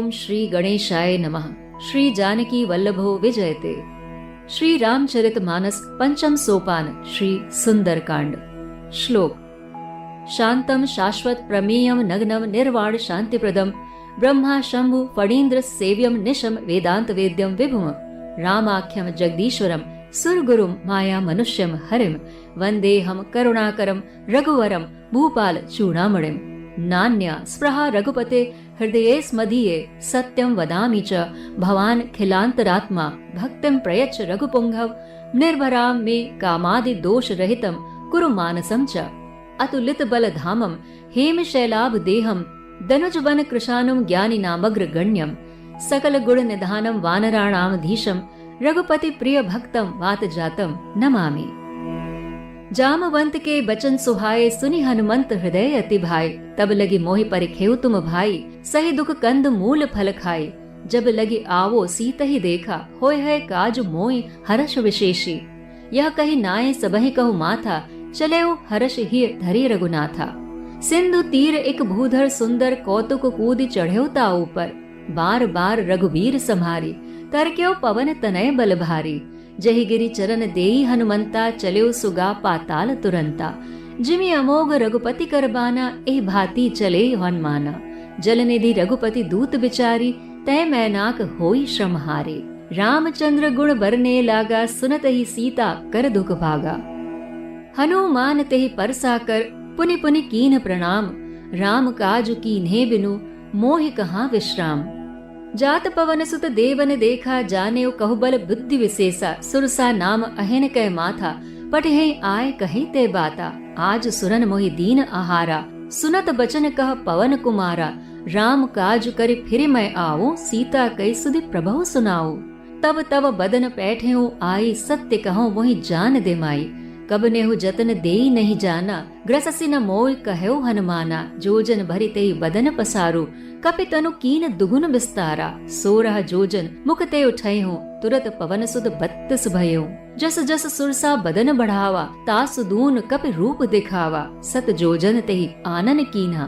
ओम श्री गणेशाय नमः। श्री जानकी वल्लभो विजयते। श्री रामचरितमानस पंचम सोपान श्री सुंदरकांड। श्लोक। शांतम शाश्वत प्रमेयम नग्नम निर्वाण शांतिप्रदम ब्रह्मा शंभु फणीन्द्र सेव्यम निशम वेदांत वेद्यम विभुम रामाख्यम जगदीश्वरम सुरगुरुम माया मनुष्यम हरिम वंदेहम करुणाकरम रघुवरम भूपाल चूड़ामणिम नान्या स्पृहा रघुपते हृदये स्मदीये सत्यं वदामि च भवान् खिलान्तरात्मा भक्तिं प्रयच्छ रघुपुंगव निर्भरां मे कामादि दोष रहितं कुरु मानसं च अतुलित बल धामं हेम शैलाभ देहं दनुज वन कृशानुम ज्ञानिनामग्र गण्यं सकल गुण निधानं वानराणाम धीशं रघुपति प्रिय भक्तम वात जातम नमामि। जामवंत के बचन सुहाए सुनि हनुमंत हृदय अति भाई तब लगी मोहि परिखेउ तुम भाई सही दुख कंद मूल फल खाए जब लगी आवो सीत ही देखा होय है काज मोहि हर्ष विशेषी यह कही नाये सबहि कहु माथा चलेउ हर्ष ही धरी रघुनाथा सिंधु तीर एक भूधर सुंदर कौतुक कूद चढ़ेउ ता ऊपर बार बार रघुबीर सम्हारी तरक्यो पवन तनय बल भारी जहि गिरि चरण देई हनुमंता चलेउ सुगा पाताल तुरंता जिमि अमोघ रघुपति करबाना एह भांति चले हनुमाना जलनिधि रघुपति दूत बिचारी तय मैनाक होई श्रम हारे रामचंद्र गुण बरने लागा सुनत ही सीता कर दुख भागा हनुमान तेहि परसा कर पुनि पुनि कीन प्रणाम राम काज कीन्हे बिनु मोहि कहाँ विश्राम जात पवन सुत देवन देखा जाने कहबल बुद्धि विशेषा सुरसा नाम अहन कह माथा पठे आय कही ते बाता आज सुरन मोहि दीन आहारा सुनत बचन कह पवन कुमारा राम काज कर फिर मैं आओ सीता कई सुधि प्रभु सुनाओ तब तब बदन पैठे आई सत्य कहो मोहि जान दे माई कब नेहु जतन देई नहीं जाना ग्रससी न मोय कहो हनुमाना जोजन भरि तेहि बदन पसारू कपि तनु कीन दुगुन विस्तारा सोरह जोजन मुख ते उठे हूँ तुरत पवन सुद 32 भयो जस जस सुरसा बदन बढ़ावा तासु दून कपि रूप दिखावा सत जोजन तेहि आनन कीन्हा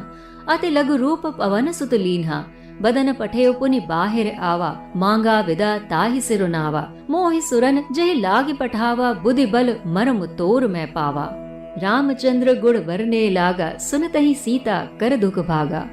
अति लघु रूप पवन सुत लीन्हा बदन पठे पुनि बाहिर आवा मांगा विदा ताहि सिरुनावा मोहि सुरन जहि लागी पठावा बुद्धि बल मरम तोर मैं पावा रामचंद्र गुण वरने लागा सुनतहि सीता कर दुख भागा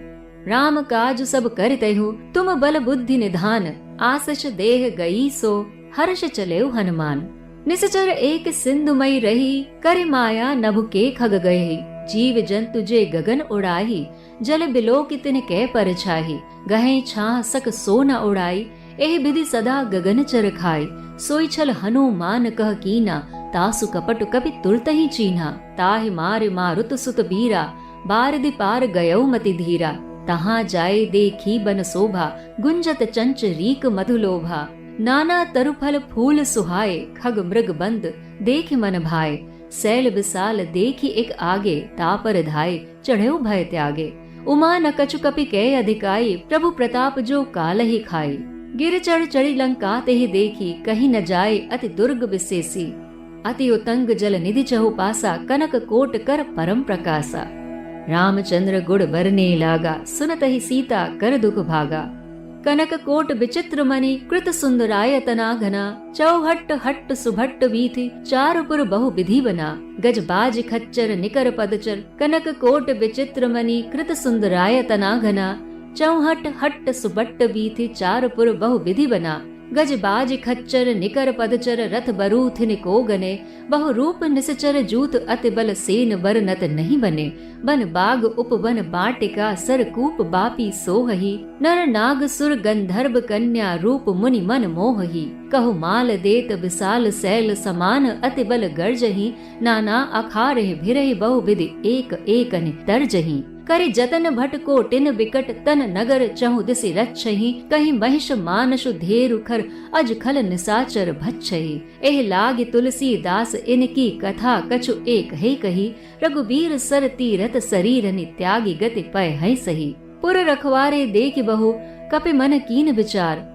राम काज सब करतहु तुम बल बुद्धि निधान आशिष देह गई सो हर्ष चलेउ हनुमान निसचर एक सिंधुमई रही कर माया नभ के खग गए जीव जंतु जे गगन उड़ाही जल बिलो कितने कै पर छाही गहे छाह सक सो न उड़ाई एह विधि सदा गगन चर खाई सोई छल हनुमान कह कीना तासु कपट कपि तुरत ही चीन्हा ताहि मार मारुत सुत बीरा बारदि पार गयौ मति धीरा तहाँ जाए देखी बन शोभा गुंजत चंच रीक मधुलोभा नाना तरुफल फूल सुहाए खग मृग बंद देख मन भाए सैल विशाल देखी एक आगे तापर धाय चढ़ेउ भय त्यागे उमा न कछु कपि कै अधिकाई प्रभु प्रताप जो काल ही खाई गिर चढ़ चढ़ी लंका ते ही देखी कहीं न जाए अति दुर्ग विशेषी अति उतंग जल निधि चहु पासा कनक कोट कर परम प्रकाशा रामचंद्र गुड़ बरने लागा सुनत ही सीता कर दुख भागा कनक कोट विचित्र मणि कृत सुंदरायतना घना चौहट्ट हट्ट सुभट्ट वीथि चारुपुर बहु विधि बना गज बाज खच्चर निकर पदचर कनक कोट विचित्र मणि कृत सुंदरायतना घना चौहट्ट हट्ट सुभट्ट वीथि चारुपुर बहु विधि बना गज बाज खच्चर निकर पदचर रथ बरूथिन को गने बहु रूप निसचर जूत अति बल सेन बर नत नहीं बने बन बाग उपवन बाटिका सरकूप बापी सोहही नर नाग सुर गंधर्व कन्या रूप मुनि मन मोहही कहु माल देत विशाल सैल समान अति बल गर्जही नाना अखारे भिरहि बहु विधि एक एक तरजही करे जतन भट को टिन बिकट तन नगर चहु दिसि रक्षहि कहीं महिष मानसु धेरु खर अज खल निसाचर भच्छहि एह लाग तुलसी दास इनकी कथा कछु एक है कही रघुबीर सर तीरथ शरीर नि त्यागी गति पय है सही पुर रखवारे देख बहु कपि मन कीन विचार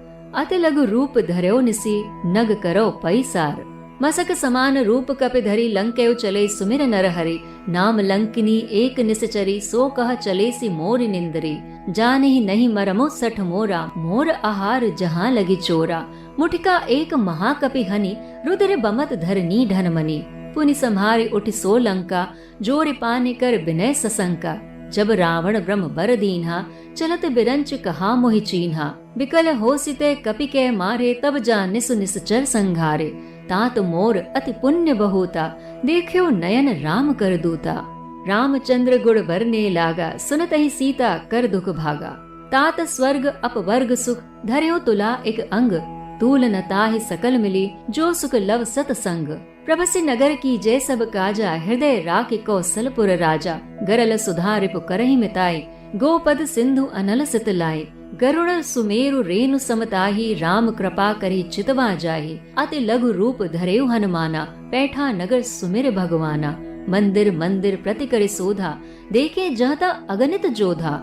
अति लघु रूप धर्यो निसी नग करो पैसार मसक समान रूप कपि धरी लंकेउ चले सुमिर नर हरि। नाम लंकिनी एक निसचरी सो कह चले सी मोर निंदरी। जाने ही नहीं मरमो सठ मोरा मोर आहार जहाँ लगी चोरा। मुठिका एक महाकपि हनि रुद्र बमत धरनी ढनमनी। पुनि संहारे उठ सो लंका जोर पाने कर विनय ससंका। जब रावण ब्रह्म बर दीन्हा चलत बिरंच कहा मोहि चीन्हा। बिकल होसिते कपि के मारे तब जा निसु निसचर संघारे। तात मोर अति पुण्य बहुता देख्यो नयन राम कर दूता। रामचंद्र गुण बरने लागा सुनत ही सीता कर दुख भागा। तात स्वर्ग अपवर्ग सुख धर्यो तुला एक अंग। तूल न ताहि सकल मिली जो सुख लव सतसंग। प्रभसि नगर की जय सब काजा हृदय राखि कौशलपुर राजा। गरल सुधा रिपु करहि मिताई गोपद सिंधु अनल सित लाई। गरुड़ सुमेरु रेणु समताही राम कृपा करी चितवा जाही। अति लघु रूप धरेउ हनुमाना पैठा नगर सुमिर भगवाना। मंदिर मंदिर प्रति करे सोधा देखे जहता अगणित जोधा।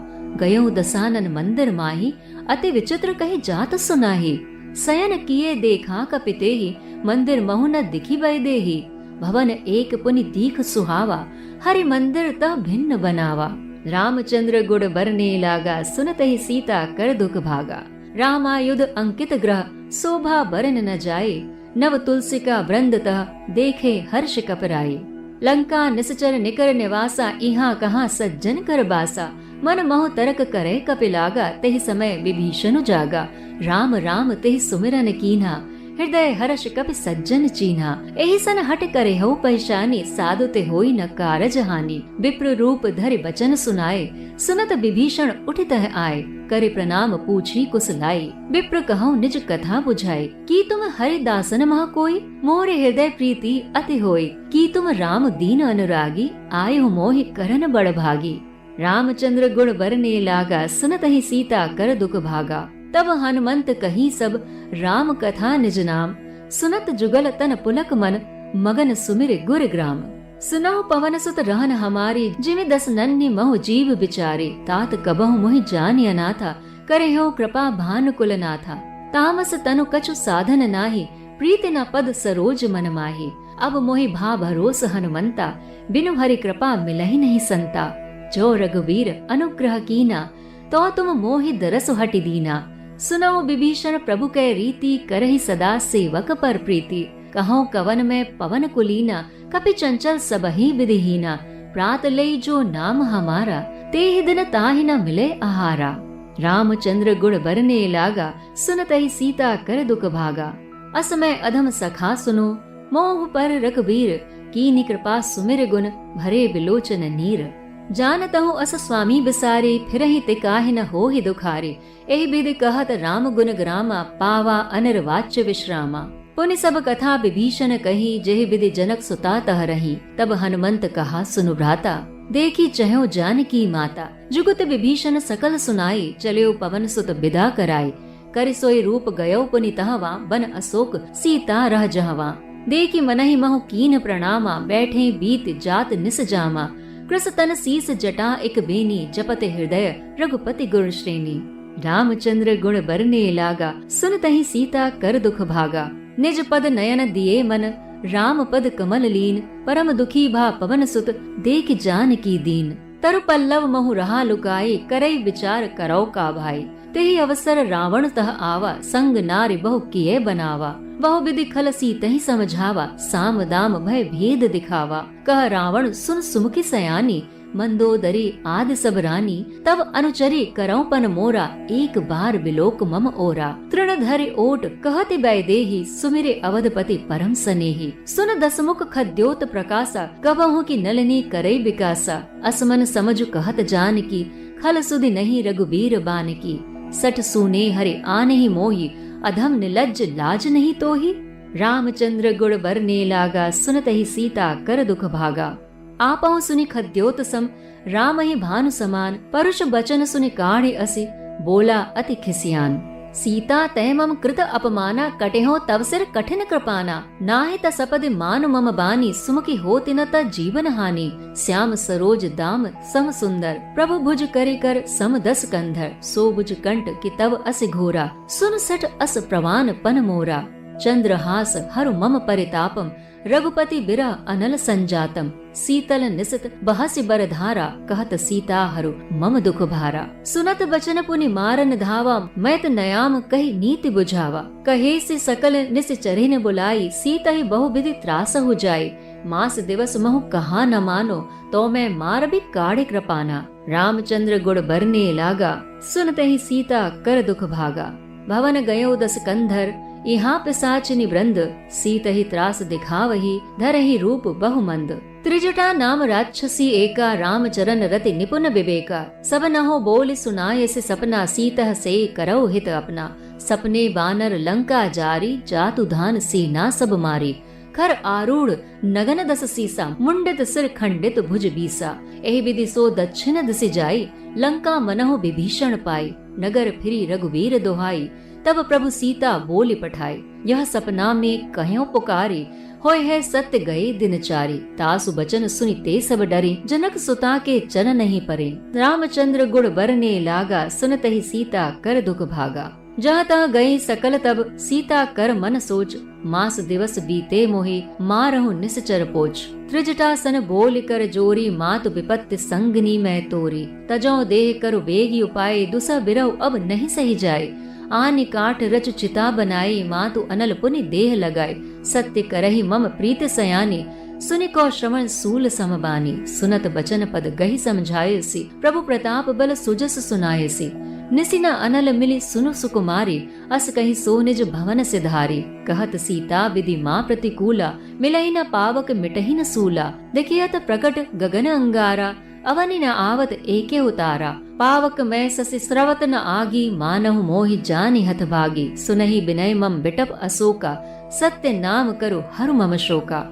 गयो दसानन मंदिर माही अति विचित्र कही जात सुनाही। शयन किए देखा कपिते ही मंदिर महु न दिखी बै देही। भवन एक पुनि दीख सुहावा हरि मंदिर तह भिन्न बनावा। रामचंद्र गुण बरने लागा सुनत ही सीता कर दुख भागा। रामायुध अंकित ग्रह शोभा बरन न जाए। नव तुलसी का वृंद तह देखे हर्ष कपराए। लंका निसचर निकर निवासा इहा कहाँ सज्जन कर बासा। मन मोह तरक करे कपिलागा तेहि समय विभीषण जागा। राम राम तेहि सुमिरन कीन्हा हृदय हर्ष कपि सज्जन चीन्हा। एहि सन हट करे हो पहचानी साधु ते होई न कारज हानि। विप्र रूप धरि बचन सुनाए सुनत विभीषण उठित आए। करे प्रणाम पूछी कुशलाई विप्र कहूँ निज कथा बुझाई। की तुम हरि दासन मह कोई मोरे हृदय प्रीति अति होई। की तुम राम दीन अनुरागी आए हो मोहि करन बड़ भागी। रामचंद्र गुण बरने लागा सुनत ही सीता कर दुख भागा। तब हनुमंत कही सब राम कथा निज नाम। सुनत जुगल तन पुलक मन मगन सुमिर गुर ग्राम। सुनहु पवन सुत रहन हमारी जिमि दस नन्हि महु जीव बिचारे। तात कबहु मोहि जानि अनाथा करे हो कृपा भानु कुल नाथा। तामस तनु कछु साधन नाही प्रीति न पद सरोज मन माही। अब मोहि भा भरोस हनुमंता बिनु हरि कृपा मिलहि नहीं संता। जो रघुवीर अनुग्रह कीना तो तुम मोहि दरसु हटि दीना। सुनो विभीषण प्रभु कै रीति करहि सदा सेवक पर प्रीति। कहो कवन में पवन कुलीना कपि चंचल सबहि विधिहीना। प्रात लई जो नाम हमारा तेहि दिन ताहि न मिले आहारा। रामचंद्र गुण बरने लागा सुनत ही सीता कर दुख भागा। असमय अधम सखा सुनो मोह पर रघुवीर। कीनि कृपा सुमिर गुण भरे बिलोचन नीर। जानतहु अस स्वामी बिसारे फिरहि ते काहि न होहि दुखारे। एहि बिधि कहत राम गुण ग्रामा पावा अनिर्वाच्य विश्रामा। पुनि सब कथा विभीषण कही जेहि विधि जनक सुता तह रही। तब हनुमंत कहा सुनु भ्राता देखी चहो जानकी माता। जुगुत विभीषण सकल सुनाई चलियो पवन सुत विदा कराई। करि सोई रूप गयो पुनि तहवा बन अशोक सीता रह जहवा। देखी मनहि महु कीन प्रणामा बैठे बीत जात निस जामा। कृस तन शीस जटा एक बेनी जपत हृदय रघुपति गुण श्रेणी। रामचंद्र गुण बरने लागा सुनत ही सीता कर दुख भागा। निज पद नयन दिए मन राम पद कमल लीन। परम दुखी भा पवन सुत देख जानकी दीन। तरु पल्लव महु रहा लुकाई करई विचार करौ का भाई। तेहि अवसर रावण तह आवा संग नारि बहु किए बनावा। बहु विधि खल सीतहि समझावा साम दाम भय भेद दिखावा। कह रावण सुन सुमुखी सयानी मंदोदरी आदि सब रानी। तब अनुचरी करौ पन मोरा एक बार बिलोक मम ओरा। तृण धरि ओट कहति बैदेही सुमिरे अवधपति परम सनेही। सुन दसमुख खद्योत प्रकाशा कबहु की नलिनी करई विकासा। असमन समझ कहत जानकी खल सुधि नहीं रघुबीर बानकी। सठ सूने हरि आने ही मोही अधम निलज्ज लाज नहीं तो ही। रामचंद्र गुण बरने लागा सुनत ही सीता कर दुख भागा। आपहु सुनि खद्योत सम राम ही भानु समान। परुष बचन सुनि काढ़े असी बोला अति खिसियान। सीता तय मम कृत अपमाना कटेहो तव सिर कठिन कृपाना। नाहि त सपद मान मम बानी सुमुखी होति न त जीवन हानि। श्याम सरोज दाम सम सुंदर प्रभु भुज करे कर सम दस कंधर। सो भुज कंठ कि तव अस घोरा सुन सठ अस प्रवान पन मोरा। चंद्रहास हरु मम परितापम, रघुपति बिरह अनल संजातम, सीतल निसित बहसि बर धारा, कहत सीता हरु मम दुख भारा। सुनत बचन पुनि मारन धावा, मैत नयाम कही नीति बुझावा। कहे से सकल निस चरिन बुलाई, सीता ही बहु विधि त्रास हो जाई। मास दिवस महु कहा न मानो, तो मैं मार भी काढ़े कृपाना। रामचंद्र गुड़ बरने लागा, सुनते ही सीता कर दुख भागा। भवन गयो दस कंधर, यहाँ पिसाचिनी वृंद, सीत ही त्रास दिखावही, धर ही रूप बहुमंद। त्रिजटा नाम राक्षसी एका, रामचरण रति निपुण विवेका। सब नहो बोल सुनाय से सपना, सीतः से करौ हित अपना। सपने बानर लंका जारी, जातु धान सीना सब मारी। खर आरूढ़ नगन दस सीसा, मुंडित सिर खंडित भुज बीसा। एहि विधि सो दक्षिण दिशि जाई, लंका मनहु विभीषण पाई। नगर फिरी रघुवीर दोहाई, तब प्रभु सीता बोली पठाई। यह सपना में कह्यों पुकारी, होय है सत्य गए दिन चारी। तासु बचन सुनि ते सब डरे, जनक सुता के चरण नहीं परे। रामचंद्र गुड़ बरने लागा, सुनत ही सीता कर दुख भागा। जहाँ तहाँ गई सकल तब, सीता कर मन सोच। मास दिवस बीते मोहि, मारहु निश्चर पोच। त्रिजटा सन बोल कर जोरी, मातु विपत्ति संगनी मैं तोरी। तजौ देह करु बेगी उपाय, दुसह बिरहु अब नहीं सही जाए। आनि काठ रचु चिता बनाई, मातु अनल पुनि देह लगाए। सत्य करहि मम प्रीत सयानी, सुनि को श्रवण सूल समबानी। सुनत बचन पद गही समझायसी, प्रभु प्रताप बल सुजस सुनायसी। निसिना अनल मिली सुनु सुकुमारी, अस कही सो निज भवन सिधारी। कहत सीता विधि माँ प्रतिकूला, मिलहि न पावक मिटहि न सूला। देखियत प्रकट गगन अंगारा, अवनि न आवत एके उतारा। पावक मैं ससि स्रवत न आगी, मानहु मोहि जानि हत भागी। सुनहि बिनय मम बिटप अशोका, सत्य नाम करु हरु मम शोका।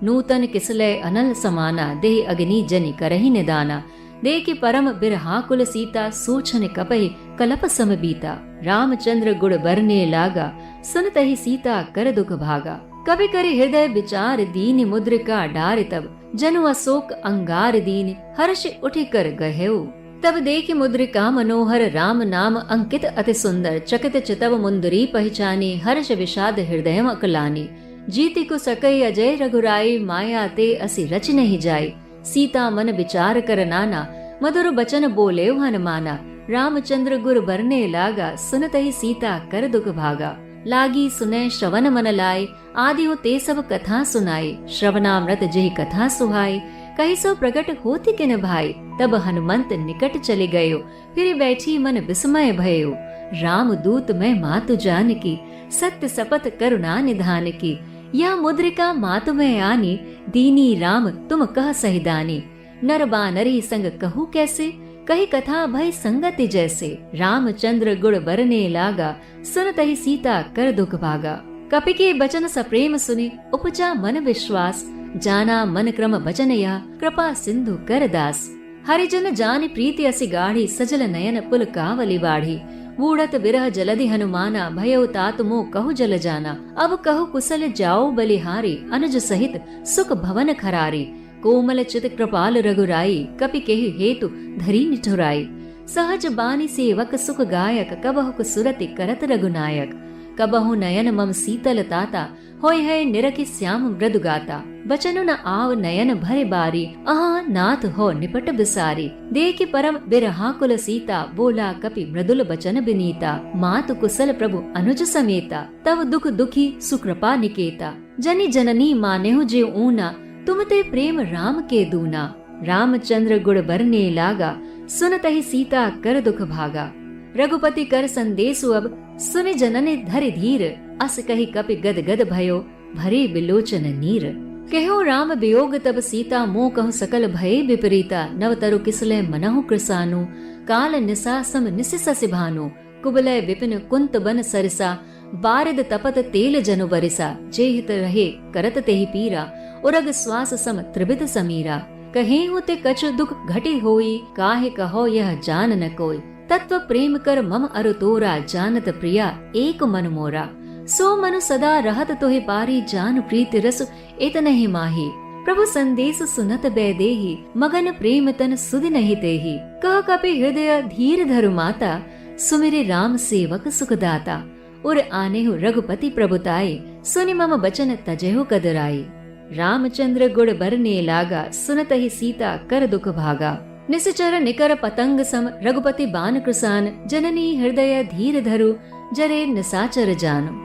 नूतन किसलय अनल समाना, देह अग्नि जनि करहि निदाना। देखि परम बिरहाकुल सीता, सूछन कपहि कलप सम बीता। रामचंद्र गुड़ बरने लागा, सुनत ही सीता कर दुख भागा। कवि करि हृदय विचार, दीन मुद्रिका डारि तब। जनु अशोक अंगार दीन, हर्ष उठि कर गहेउ। तब देखि मुद्रिका मनोहर, राम नाम अंकित अति सुंदर। चकित चितव मुंदरी पहचानी, हर्ष विषाद हृदय अकलानी। जीति को सकई अजय रघुराई, माया ते असि रच नहीं जाई। सीता मन विचार कर नाना, मधुर बचन बोले हनुमाना। रामचंद्र गुर बरने लागा, सुनत ही सीता कर दुख भागा। लागी सुने श्रवण मन लाए, आदि हो ते सब कथा सुनाए। श्रवणामृत जेहि कथा सुहाई, कही सो प्रकट होती किन भाई। तब हनुमंत निकट चले गयो, फिर बैठी मन विस्मय भयो। राम दूत मैं मातु जान की, सत्य सपत करुणा निधान की। यह मुद्रिका मातु में आनी, दीनी राम तुम कह सहिदानी। नर बानरी संग कहूँ कैसे, कही कथा भय संगति जैसे। रामचंद्र गुड़ बरने लागा, सुनत ही सीता कर दुख भागा। कपि के बचन सप्रेम सुने, उपजा मन विश्वास। जाना मन क्रम बचन यह, कृपा सिंधु कर दास। हरिजन जान प्रीति असि गाढ़ी, सजल नयन पुल कावली बाढ़ी। बूढ़त बिरह जलधि हनुमाना, भयो तात मोह कहु जल जाना। अब कहु कुशल जाओ बलिहारी, अनुज सहित सुख भवन खरारी। कोमल चित कृपाल रघुराई, कपि केहि हेतु धरी निठुराई। सहज बानी सेवक सुख गायक, कबहु सुरति करत रघुनायक। कबहु नयन मम शीतल ताता, होय है निरखि श्याम मृदु गाता। बचनु न आव नयन भरे बारी, अहा नाथ हो निपट बिसारी। देखि परम बिरहाकुल सीता, बोला कपि मृदुल बचन बिनीता। मातु कुशल प्रभु अनुज समेता, तव दुख दुखी सुकृपा निकेता। जनि जननी मानेहु जे ऊना, तुम ते प्रेम राम के दूना। रामचंद्र गुड़ बरने लागा, सुनत ही सीता कर दुख भागा। रघुपति कर संदेशु अब, सुनि जनने धरि धीर। अस कहि कपि गद गद भयो, भरे बिलोचन नीर। कहो राम वियोग तब सीता, मोह कहु सकल भय विपरीता। नव तरु किसले मनहु कृसानु, काल निसा सम निसिसि भानु। कुबलय विपिन कुंत बन सरिसा, बारिद तपत तेल जनु बरिसा। जेहित रहे करत तेहि पीरा, उरग श्वास सम त्रिविध समीरा। कहे होते कछ दुख घटी होई, काहे कहो यह जान न कोई। तत्व प्रेम कर मम अरु तोरा, जानत प्रिया एक मन मोरा। सो मनु सदा रहत तोहि पारी, जान प्रीत रस इतने ही माही। प्रभु संदेश सुनत बैदेही, मगन प्रेम तन सुधि नहीं तेही। कह कपि हृदय धीर धरु माता, सुमिरे राम सेवक सुखदाता। उर आनेहु रघुपति प्रभुताई, सुनि मम बचन तजेहु कदराई। रामचंद्र गुड़ बरने लागा, सुनत ही सीता कर दुख भागा। निश्चर निकर पतंग सम, रघुपति बान कृसान, जननी हृदय धीर धरु, जरे निसाचर जानो।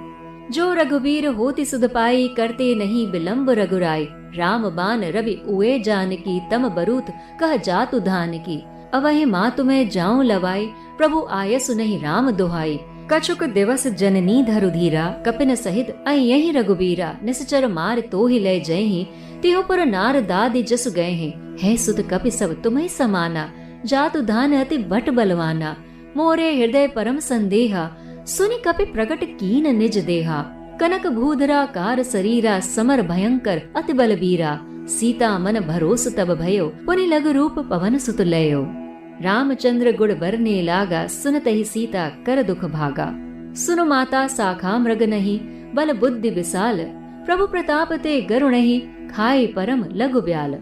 जो रघुबीर होति सुध पाई, करते नहीं विलंब रघुराई। राम बान रवि उए जानकी, तम बरूत कह जातु धान की। अवहि मातु में जाऊं लवाई, प्रभु आयसु नहीं राम दुहाई। कछुक दिवस जननी धरु धीरा, कपिन सहित अई यही रघुबीरा। निश्चर मार तो ही ले जयहि, तिहु पर नार दादि जसु गए हैं। है सुत कपि सब तुम्हें समाना, जातु धान अति बट बलवाना। मोरे हृदय परम संदेहा, सुनि कपि प्रकट कीन निज देहा। कनक भूधरा कार शरीरा, समर भयंकर अति बलबीरा। सीता मन भरोस तब भयो, पुनि लघु रूप पवन सुत लयो। रामचंद्र गुड़ बरने लागा, सुनत ही सीता कर दुख भागा। सुनो माता साखा मृग नहीं, बल बुद्धि विशाल। प्रभु प्रताप ते गरु नहीं, खाए परम लघु ब्याल।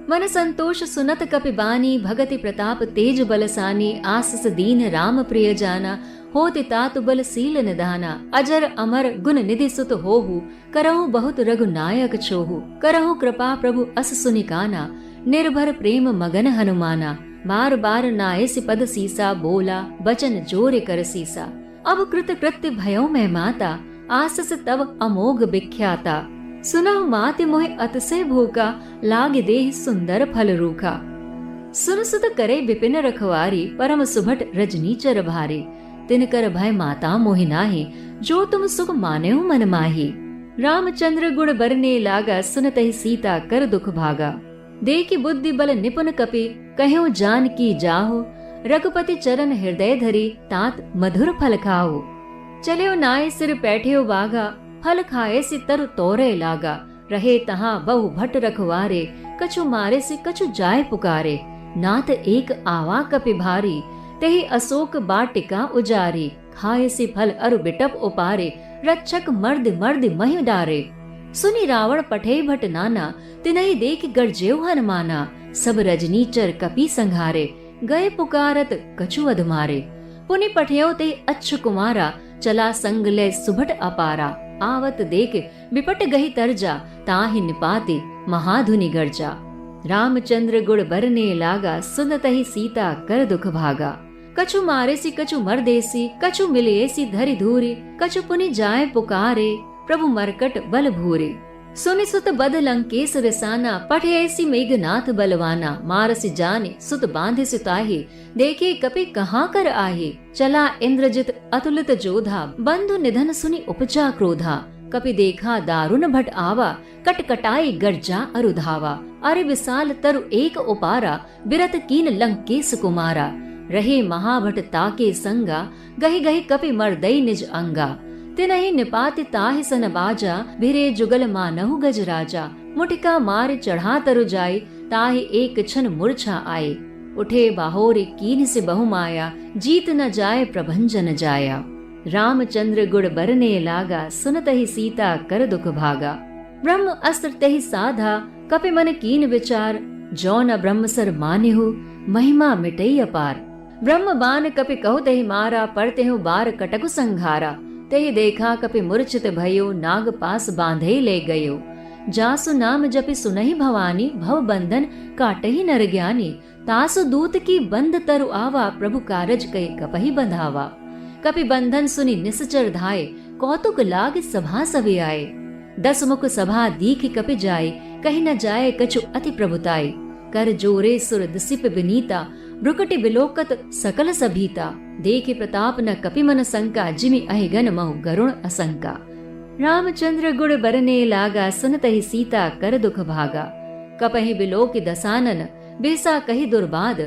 मन संतोष सुनत कपि बानी, भगति प्रताप तेज बलसानी। आसस दीन राम प्रिय जाना, होति तातु बल सील निधाना। अजर अमर गुण निधि सुत होहु, करहु बहुत रघुनायक छोहु। करहु कृपा प्रभु अस सुनि काना, निर्भर प्रेम मगन हनुमाना। बार बार नायसि पद सीसा, बोला बचन जोरे कर सीसा। अब कृत कृत्य भयो मैं माता, आसस तब अमोघ विख्याता। सुनहु माति मोहि अतसे भूखा, लागे देह सुंदर फल रूखा। सुन सुत करे विपिन रखवारी, परम सुभट रजनीचर भारी। तिनकर भय माता मोहि नाहि, जो तुम सुख मानेहु मन माही। रामचंद्र गुण बरने लागा, सुनत ही सीता कर दुख भागा। देखी बुद्धि बल निपुण कपि, कहो जान की जाहो। रघुपति चरण हृदय धरी, तात मधुर फल खाओ। चले नाय सिर बैठे बागा, फल खाए से तरु तोरे लागा। रहे तहाँ बहु भट रखवारे, कछु मारे से कछु जाय पुकारे। नाथ एक आवा कपि भारी, तेहि अशोक बाटिका उजारी। खाए से फल अरु बिटप उपारे, रक्षक मर्द मर्द महि डारे। सुनि रावण पठे भट नाना, तिनहि देख गर्जेउ हनुमाना। सब रजनीचर कपि संघारे, गए पुकारत कछु अध मारे। पुनि पठेउ ते अच्छ कुमारा, चला संग ले सुभट अपारा। आवत देख विपट गही तरजा, ताहि निपाति महाधुनि गर्जा। रामचंद्र गुड़ बरने लागा, सुनत ही सीता कर दुख भागा। कछु मारे सी कछु मर देसी, कछु मिले सी धरि धूरी। कछु पुनि जाय पुकारे, प्रभु मरकट बल भूरे। सुनि सुत बद लंकेश रिसाना, पठे ऐसी मेघनाथ बलवाना। मारसि जाने सुत बांधे सुताहे, देखे कपि कहाँ कर आहे। चला इंद्रजित अतुलित जोधा, बंधु निधन सुनि उपजा क्रोधा। कपि देखा दारुण भट आवा, कटकटाई गर्जा अरुधावा। अरे विशाल तरु एक उपारा, बिरत कीन लंकेश कुमारा। रहे महाभट ताके संगा, गही गही कपि मर्दई निज अंगा। तिनहि निपाति ताहि सन बाजा, भिरे जुगल मानहु गज राजा। मुटिका मार चढ़ा तरु जाय, ताहि एक क्षण मूर्छा आए। उठे बाहोरी कीन से बहु माया, जीत न जाय प्रभंजन जाया। रामचंद्र गुड़ बरने लागा, सुनत ही सीता कर दुख भागा। ब्रह्म अस्त्र तहि साधा, कपि मन कीन विचार। जो न ब्रह्मसर मानेहु, महिमा मिटई अपार। ब्रह्म बान कपि कहु तहि मारा, परते हु बार कटकु संघारा। तेहि देखा कपि मूर्छित भयो, नाग पास बांधे ले गयो। जासु नाम जपि सुनहि भवानी, भव बंधन काटहि नर ज्ञानी। तासु दूत की बंद तरु आवा, प्रभु कारज कहि कपहि बंधावा। कपि बंधन सुनि निश्चर धाये, कौतुक लाग सभा सभी आए। 10 मुख सभा दीख कपि जाय, कहि न जाय कछु अति प्रभुताई। कर जोरे सुर दिसिप विनीता, भ्रुकटि बिलोकत सकल सभीता। देखे प्रताप न कपि मन संका, जिमि अहिगन महु गरुण असंका। रामचंद्र गुड़ बरने लागा, सुनत ही सीता कर दुख भागा। कपहि बिलोकि दसानन, बेसा कहि दुर्बाद।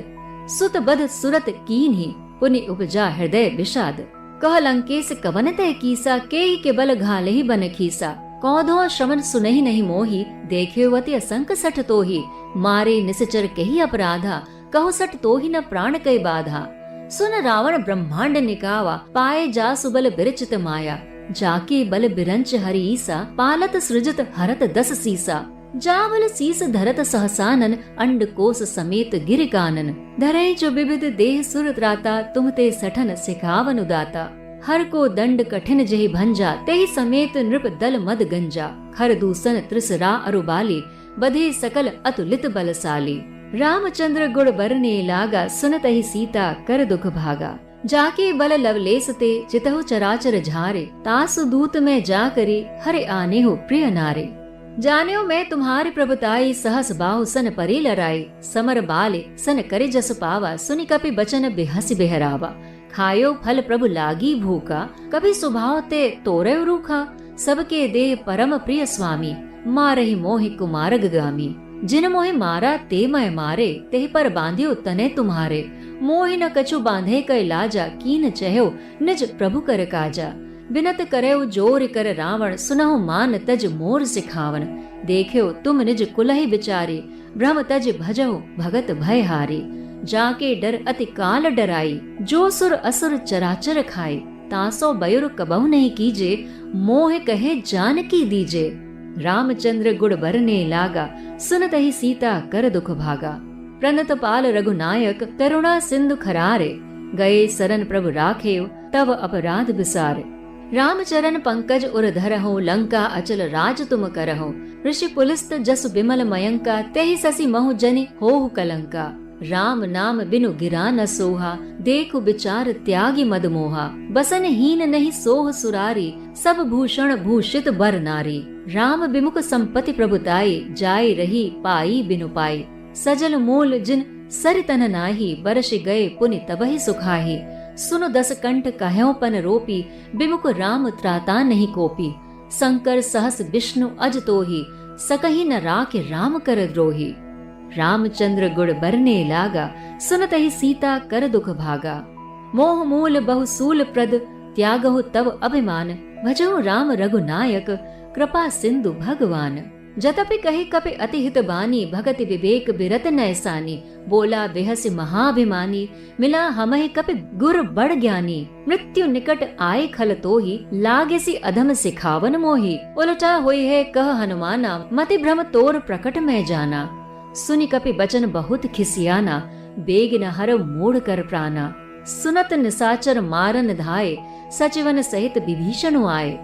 सुत बध सुरत कीन्हि, पुनि उपजा हृदय विषाद। कह लंकेश कवन तय कीसा, केहि के बल घालहि बन खीसा। कौधो श्रवण सुनहि नहीं मोहि, देख्योवति असंक सठ तोहि। मारे निश्चर कहि अपराधा, कहो सठ तोहि न प्राण कै बाधा। सुन रावण ब्रह्मांड निकावा, पाए जा सुबल बिरचित माया। जाके बल बिरंच हरि ईसा, पालत सृजत हरत 10 सीसा। जावल सीस धरत सहसानन, अंड कोस समेत गिर कानन। धरे जो विविध देह सुर त्राता, तुम ते सठन सिखावन उदाता। हर को दंड कठिन जहि भंजा, तेहि समेत नृप दल मद गंजा। खर दूसन त्रिसरा अरुबाली, बधे सकल अतुलित बलशाली। रामचंद्र गुण बरने लागा, सुनत ही सीता कर दुख भागा। जाके बल लवलेस ते, चितहु चराचर झारे। तासु दूत में जा करी, हरे आने हो प्रिय नारे। जान्यो मैं तुम्हारे प्रभुताई, सहस बाहु सन परे लराई। समर बाले सन करे जस पावा, सुनि कपि बचन बेहसि बेहरावा। खायो फल प्रभु लागी भूखा, कभी स्वभाव ते तोरे रूखा। सबके देह परम प्रिय स्वामी, मारहि मोहि कुमारग गामी। जिन मोहि मारा ते मैं मारे, तेहि पर बांधियो तने तुम्हारे। मोहि न कछु बांधे कै लाजा, कीन चह्यो निज प्रभु कर काजा। बिनत करयो जोर कर रावण, सुनहु मान तज मोर सिखावन। देख्यो तुम निज कुलहि बिचारी, भ्रम तज भजहु भगत भय हारी। जाके डर अति काल डराई, जो सुर असुर चराचर खाए। तासो बयुर कबहु नहीं कीजे, मोह कहे जानकी दीजे। रामचंद्र गुण बरने लागा, सुनत ही सीता कर दुख भागा। प्रणत पाल रघुनायक, करुणा सिंधु खरारे। गए सरन प्रभु राखेव, तव अपराध बिसारे। रामचरण पंकज उर धरहु, लंका अचल राज तुम करहु। ऋषि पुलिस्त जसु बिमल मयंका, तेहि ससी महु जनि होहु कलंका। राम नाम बिनु गिरा न सोहा, देखु विचार त्यागी मद मोहा। बसन हीन नहीं सोह सुरारी, सब भूषण भूषित बर नारी। राम विमुख संपत्ति प्रभुताई, जाय रही पाई बिनु पाई। सजल मूल जिन सरितन नाही, बरस गए पुनि तबहि सुखाही। सुनो दस कंठ कहयो पन रोपी, विमुख राम त्राता नहीं कोपी। शंकर सहस विष्णु अज तोही, सकहि न राखे राम कर द्रोही। रामचंद्र गुण बरने लागा, सुनत ही सीता कर दुख भागा। मोह मूल बहु सूल प्रद, त्यागहु तव अभिमान। भजहु राम रघुनायक, कृपा सिंधु भगवान। जतपि कहे कपि अति हित बानी, भगति विवेक बिरत नैसानी। बोला बेहसि महाभिमानी, मिला हमहि कपि गुर बड़ ज्ञानी। मृत्यु निकट आए खल तोही, लागे सी अधम सिखावन मोही। उलटा होई है कह हनुमाना, मति भ्रम तोर प्रकट में जाना। सुनि कपि बचन बहुत खिसियाना, बेग न हर मोड़ कर प्राणा। सुनत निसाचर मारन धाये, सचिवन सहित विभीषण आए।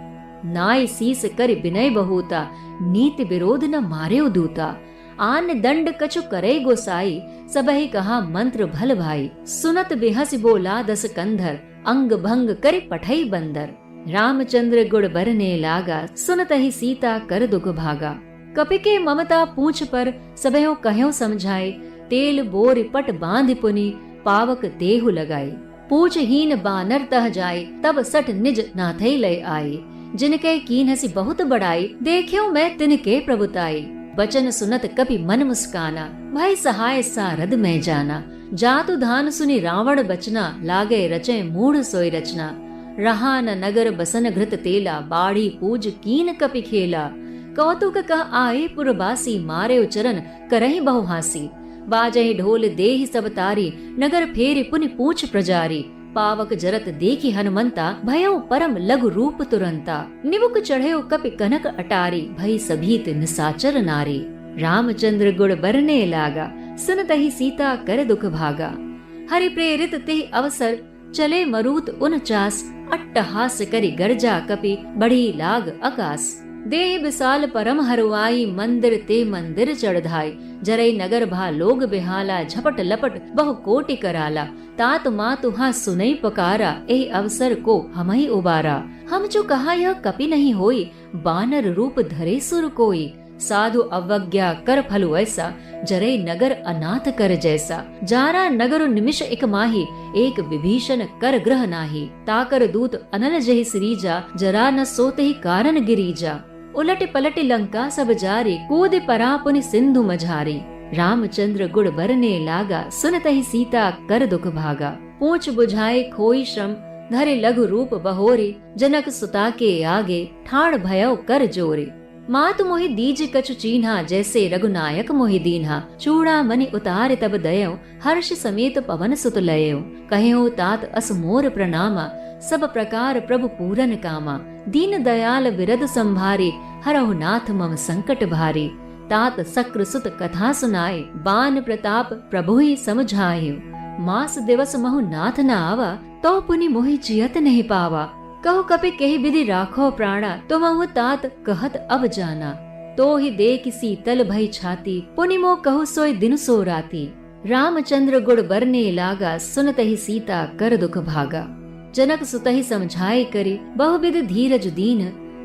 नाय सीस कर बिनय बहुता, नीति विरोध न मारे दूता। आन दंड कछु करे गोसाई, सबहि कहा मंत्र भल भाई। सुनत बेहस बोला दस कंधर, अंग भंग करे पठई बंदर। रामचंद्र गुण बरने लागा, सुनत ही सीता कर दुख भागा। कपि के ममता पूछ पर, सबहो कहयो समझाए। तेल बोर पट बांध पुनि, पावक देहु लगाई। पूछहीन बानर तह जाए, तब सठ निज नाथई लय आए। जिनके कीन हसी बहुत बड़ाई, देखियो मैं तिनके प्रभुताई। बचन सुनत कपि मन मुस्काना, भाई सहाय सारद में जाना। जातु धान सुनि रावण बचना, लागे रचे मूढ़ सोई रचना। रहा न नगर बसन घृत तेला, बाढ़ी पूज कीन कपि खेला। कौतुक कह आए पुरबासी, मारे उचरन करहि बहु हासी। बाजहि ढोल देहि सब तारी, नगर फेरि पुनि पूछ प्रजारी। पावक जरत देखी हनुमंता, भयो परम लघु रूप तुरंता। निमुक चढ़यो कपि कनक अटारी, भई सभीत निसाचर नारी। रामचंद्र गुण बरने लागा, सुनत ही सीता कर दुख भागा। हरि प्रेरित तेहि अवसर, चले मरूत 49। अट्टहास करि गर्जा कपि, बढ़ी लाग आकाश। देह विशाल परम हरुआई, मंदिर ते मंदिर चढ़धाई। जरई नगर भा लोग बेहाला, झपट लपट बहु कोटि कराला। तात मातु हाँ सुनई पकारा, एहि अवसर को हमहि उबारा। हम जो कहा यह कपि नहीं होई, बानर रूप धरे सुर कोई। साधु अवज्ञा कर फलु ऐसा, जरई नगर अनाथ कर जैसा। जारा नगर निमिष एक माही, एक विभीषण कर ग्रह नाही। ताकर दूत अनल जहि श्रीजा, जरा न सोते ही कारण गिरीजा। उलट पलट लंका सब जारी, कूद परा पुनि सिंधु मझारी। रामचंद्र गुण बरने लागा, सुनत ही सीता कर दुख भागा। पूछ बुझाए खोई श्रम, धरे लघु रूप बहोरे। जनक सुता के आगे, ठाड़ भयो कर जोरे। मात मोहि दीज कछु चीन्हा, जैसे रघुनायक मोहि दीन्हा। चूड़ा मनि उतारे तब दयो, हर्ष समेत पवन सुत लयो। कहो तात अस मोर प्रणामा, सब प्रकार प्रभु पूरन कामा। दीन दयाल विरद संभारे, हरहु नाथ मम संकट भारी। तात सक्र सुत कथा सुनाए, बान प्रताप प्रभु ही समझाए। मास दिवस महु नाथ न आवा, तो पुनि मोहि जियत नहीं पावा। कहो कपि कही विधि राखो प्राणा, तुम तात कहत अब जाना। तो ही देख शीतल भई छाती, पुनि मोह कहु सोई दिन सो राती। रामचंद्र गुड़ बरने लागा, सुनत ही सीता कर दुख भागा। जनक सुतहि समझाए करी, बहुविध धीरज दीन।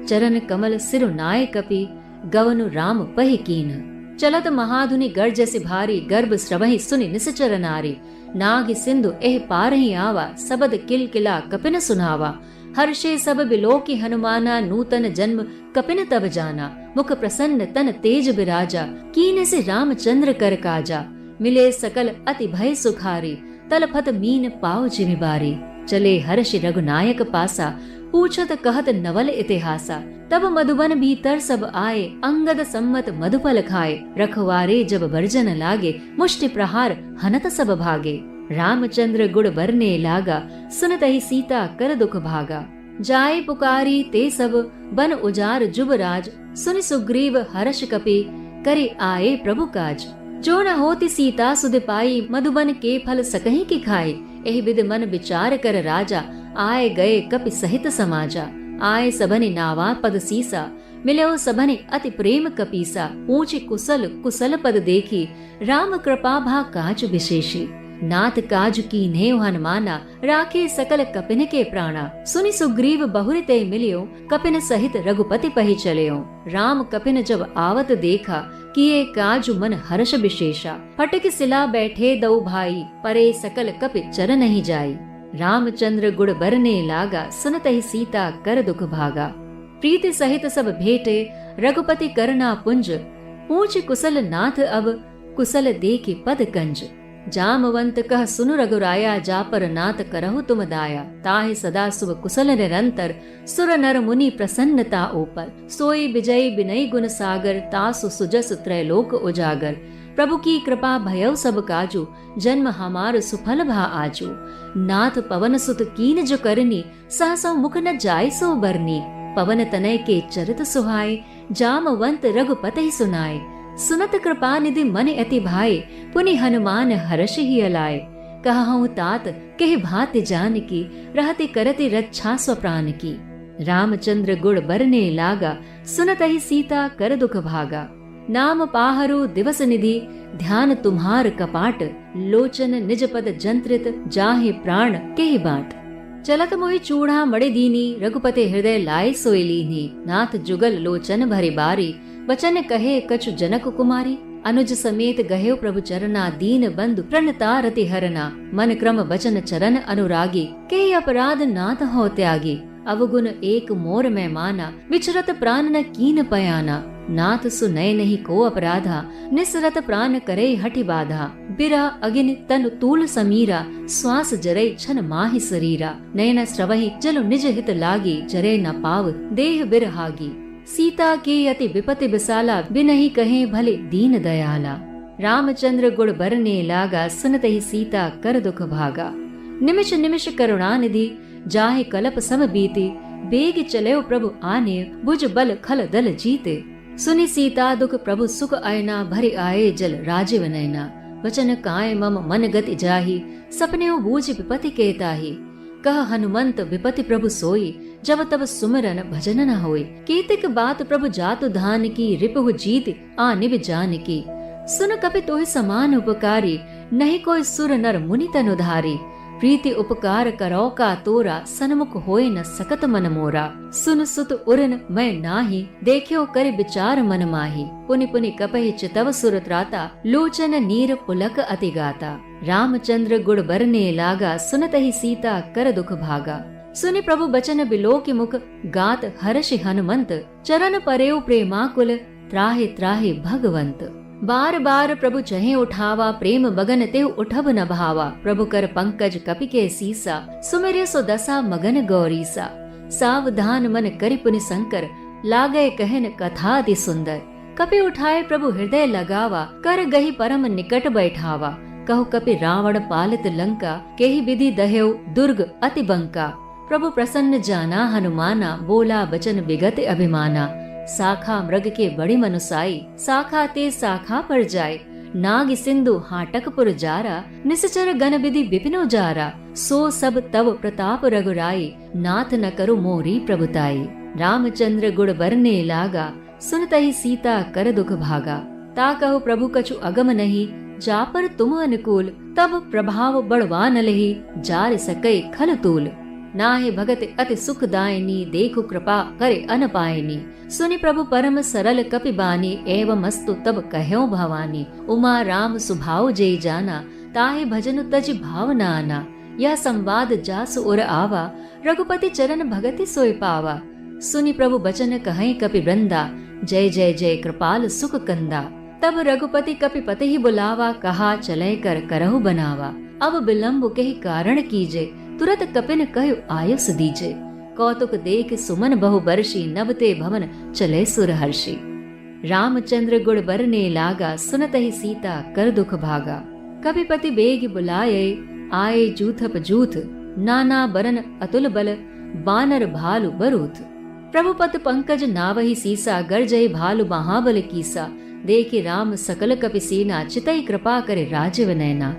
चरण कमल सिरु नाय कपि, गवनु राम पहि कीन। चलत महाधुनि गर्ज से भारी, गर्भ श्रवहि सुनि निसचर नारी। नाग सिंधु एह पार ही आवा, सबद किल किला कपिन सुनावा। हर्षे सब बिलोकी हनुमाना, नूतन जन्म कपिन तब जाना। मुख प्रसन्न तन तेज बिराजा, कीन से रामचंद्र कर काजा। मिले सकल अति भय सुखारी, तलफत मीन पाव जिमिबारी। चले हर्ष रघुनायक पासा, पूछत कहत नवल इतिहासा। तब मधुबन भीतर सब आए, अंगद सम्मत मधुफल खाए। रखवारे जब बरजन लागे, मुष्टि प्रहार हनत सब भागे। रामचंद्र गुड़ बरने लागा, सुनत ही सीता कर दुख भागा। जाए पुकारी ते सब, बन उजार जुबराज। सुन सुग्रीव हर्ष कपि, करे आए प्रभु काज। जो न होती सीता सुध पाई, मधुबन के फल सकहीं की खाई। एहि विध मन विचार कर राजा, आए गए कपि सहित समाजा। आए सबनि नावा पद सीसा, मिलो सबनि अति प्रेम कपीसा। पूछी कुशल कुशल पद देखी, राम कृपा भा काज विशेषी। नाथ काज की नेव हनुमाना, राखे सकल कपिन के प्राणा। सुनि सुग्रीव बहुरि ते मिलियो, कपिन सहित रघुपति पहि चलियो। राम कपिन जब आवत देखा, किए काजु मन हर्ष विशेषा। फटक सिला बैठे दऊ भाई, परे सकल कपि चर नहीं जाई। रामचंद्र गुड़ बरने लागा, सुनत ही सीता कर दुख भागा। प्रीति सहित सब भेटे, रघुपति करना पुंज। पूछ कुशल नाथ अब, कुशल देखि पद कंज। जामवंत कह सुनु रघुराया, जा पर नाथ करहु तुम दाया। ताहि सदा शुभ कुशल निरंतर, सुर नर मुनि प्रसन्नता ऊपर। सोई विजय विनय गुण सागर, तासु सुजस त्रैलोक उजागर। प्रभु की कृपा भयउ सब काजू, जन्म हमार सुफल भा आजू। नाथ पवन सुत कीन जो करनी, सहसो मुख न जाय सो बरनी। पवन तनय के चरित सुहाए, जामवंत रघुपति सुनाए। सुनत कृपा निधि मन अति भाए, पुनि हनुमान हर्ष ही अलाए। कहऊँ तात कह भाति जान की, रहति करति रक्षा स्वप्रान की। रामचंद्र गुड़ बरने लागा, सुनत ही सीता कर दुख भागा। नाम पाहरु दिवस निधि, ध्यान तुम्हार कपाट। लोचन निज पद जंत्रित, जाहे प्राण के बाट। चलत मोहि चूड़ा मड़े दीनी, रघुपति हृदय लाए सोई लीनी। नाथ जुगल लोचन भरी बारी, वचन कहे कछु जनक कुमारी। अनुज समेत गहेउ प्रभु चरना, दीन बंधु प्रणतारति हरना। मन क्रम वचन चरण अनुरागी, के अपराध नाथ हो त्यागी। अवगुण एक मोर में माना, विचरत प्राण न कीन पयाना। नाथ सुनय नहीं को अपराधा, निसरत प्राण करे हठि बाधा। बिरह अगिन तन तूल समीरा, श्वास जरे छन माहि शरीरा। नयन स्रवहि जलु निज हित लागी, जरे न पाव देह बिरहागी। सीता के अति विपति बिसाला, बिनहि कहे भले दीन दयाला। रामचंद्र गुड़ बरने लागा, सुनत ही सीता कर दुख भागा। निमिष निमिष करुणा निधि, जाहे कलप सब बीती। बेग चले प्रभु आने, भुज बल खल दल जीते। सुनि सीता दुख प्रभु सुख आयना, भरि आए जल राजीव नयना। वचन काय मम मन गति जाही, सपने बूझ विपति के ताही। कह हनुमंत विपति प्रभु सोई, जब तब सुमरन भजन न होई। केतिक बात प्रभु जातु धान की, रिपुहु जीत आ निभ जान की। सुन कपि तोहि समान उपकारी, नहीं कोई सुर नर मुनि तनुधारी। प्रीति उपकार करो का तोरा, सन्मुख होए न सकत मन मोरा। सुन सुत उरन मैं नाही, देखियो कर विचार मन माही। पुनि पुनि कपहि चितव सुर त्राता, लोचन नीर पुलक अति गाता। रामचंद्र गुड़ बरने लागा, सुनत ही सीता कर दुख भागा। सुनि प्रभु बचन बिलो के मुख, गात हर्षि हनुमंत। चरण परेउ प्रेमाकुल, त्राहे त्राहे भगवंत। बार बार प्रभु चहे उठावा, प्रेम बगन तेहु उठब न भावा। प्रभु कर पंकज कपि के सीसा, सुमिरे सो दशा मगन गौरीसा। सावधान मन करि पुनि शंकर, लागे कहन कथा अति सुंदर। कपि उठाए प्रभु हृदय लगावा, कर गही परम निकट बैठावा। कहु कपि रावण पालित लंका, केहि विधि दहेउ दुर्ग अति बंका। प्रभु प्रसन्न जाना हनुमाना, बोला बचन विगत अभिमाना। साखा मृग के बड़ी मनुसाई, साखा ते साखा पर जाए। नाग सिंधु हाटकपुर जारा, निसचर गण विधि विपिन उजारा, सो सब तव प्रताप रघुराई, नाथ न करु मोरी प्रभुताई। रामचंद्र गुण बरने लागा, सुनतहि सीता कर दुख भागा। ता कहो प्रभु कछु अगम नहीं, जा पर तुम अनुकूल, तब प्रभाव बढ़वा न लही, जार सकै खल तूल। नाहे भगत अति सुख दायनी, देखु कृपा करे अन पायनी। सुनि प्रभु परम सरल कपि बानी, एवं अस्तु तब कह्यो भवानी। उमा राम सुभाव जेई जाना, ताहे भजन तजि भावना आना। यह संवाद जासु उर आवा, रघुपति चरण भगति सोई पावा। सुनि प्रभु बचन कहें कपि वृंदा, जय जय जय कृपाल सुख कंदा। तब रघुपति कपि पति ही बुलावा, कहा चले कर करहु बनावा। अब विलम्ब कहि कारण कीजे, तुरत कपिन कहु आयुष दीजे। कौतुक देख सुमन बहु बरसी, नभते भवन चले सुर हर्षि। रामचंद्र गुण बरने लागा, सुनतहि सीता कर दुख भागा। कपिपति बेग बुलाये, आए जूथप जूथ, नाना बरन अतुल बल, बानर भालु बरूथ। प्रभुपत पंकज नावहि सीसा, गर्जय भालु महाबल कीसा। देखे राम सकल कपि सेना, चितई कृपा करे राजीव नैना।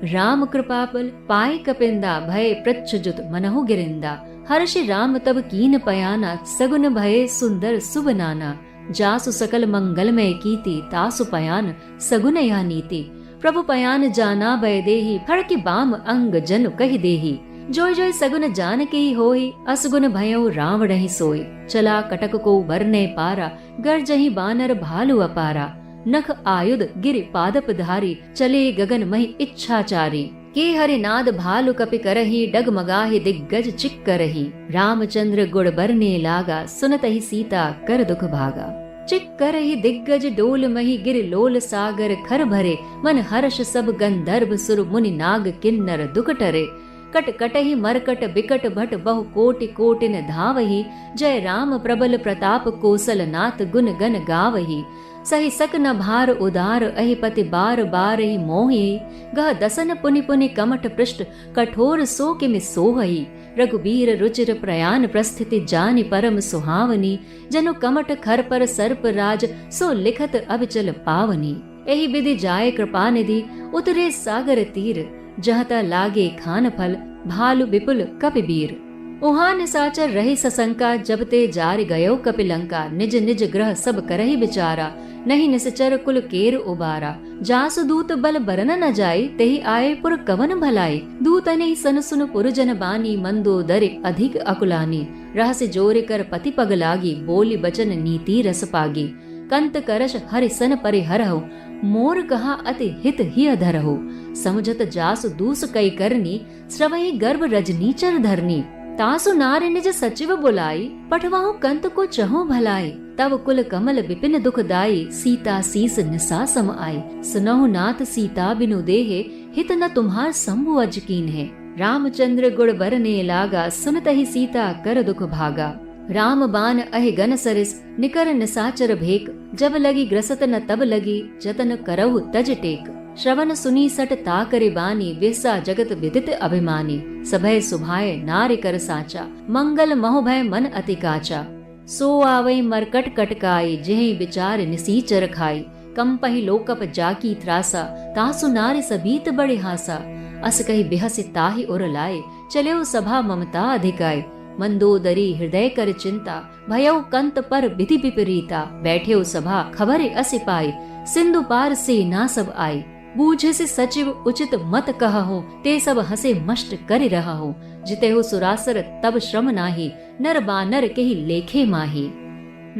राम कृपापल पाए कपिंदा, भय प्रच्छुजुत मनहु गिरिंदा। हर्षि राम तब कीन पयाना, सगुन भय सुंदर शुभ नाना। जासु सकल मंगलमय कीति, तासु पयान सगुन यह नीति। प्रभु पयान जाना भय देहि, फड़कि बाम अंग जनु कहि देहि। जोय जोय सगुन जान के ही होई, असगुन भयो रावण ही सोई। चला कटक को बरने पारा, गर्जहि बानर भालु अपारा। नख आयुध गिरि पादप धारी, चले गगन महि इच्छाचारी। के हरि नाद भालु कपि करही, डगमगाहि दिग्गज चिक करही। रामचंद्र गुण बरने लागा, सुनतहि सीता कर दुख भागा। चिक करही दिग्गज डोल मही, गिर लोल सागर खर भरे। मन हर्ष सब गंधर्व सुर, मुनि नाग किन्नर दुख टरे। कट कटहि मरकट बिकट भट, बहु कोटि कोटिन धावही। जय राम प्रबल प्रताप, कोसल नाथ गुण गन गावही। सही सक न भार उदार, अहिपति बार बार ही मोहि। गह दसन पुनि पुनि कमठ पृष्ठ, कठोर सो किमि सोहई। रघुबीर रुचिर प्रयाण प्रस्थिति, जानि परम सुहावनी। जनु कमठ खर पर सर्प राज, सो लिखत अभिचल पावनी। एहि विधि जाय कृपा निधि, उतरे सागर तीर। जहता लागे खान फल, भालु विपुल कपिबीर। उहाँ निसाचर रही सशंका, जब ते जार गयो कपिलंका। निज निज ग्रह सब करहि विचारा, नहीं निसचर कुल केर उबारा। जासु दूत बल बरन न जाई, तेहि आए पुर कवन भलाई। दूत नहीं सन सुन पुरजन बानी, मंदोदरि अधिक अकुलानी। रहस्य जोर कर पति पग लागी, बोली बचन नीति रस पागी। कंत करश हरि सन परिहरहु, मोर कहा अति हित ही अधरहु। समुझत जासु दूस कई करनी, श्रवहि गर्भ रजनीचर धरनी। तासु नार निज सचिव बुलाई, पठवाहु कंत को चहु भलाई। तब कुल कमल विपिन दुखदाई, सीता सीस निसा सम आई। सुनहु नाथ सीता बिनु देहे, हित न तुम्हार शंभु अज कीन है। रामचंद्र गुण बरने लागा, सुनतहि सीता कर दुख भागा। राम बान अहि गन सरिस, निकर निसाचर भेक। जब लगी ग्रसत न तब लगी, जतन करहु तज टेक। श्रवण सुनी सट ताकरि बानी, विरसा जगत विदित अभिमानी। सभय सुभाय नारि कर साचा, मंगल महु भय मन अति काचा। सो आवै मरकट कटकाई, जेहि विचार निसीचर खाई। कंपहि लोकप जाकी त्रासा, तासु नारि सबीत बड़े हासा। अस कहि बिहसि ताहि उर लाए, चलेउ सभा ममता अधिकाय। मंदोदरी हृदय कर चिंता, भयउ कंत पर विधि विपरीता। बैठेउ सभा खबर असि पाई, सिंधु पार से ना सब आई। बूझे से सचिव उचित मत कहूँ, ते सब हसे मष्ट कर रहा हूँ। जितेहु सुरासर तब श्रम नाही, नर बानर केहि लेखे माही।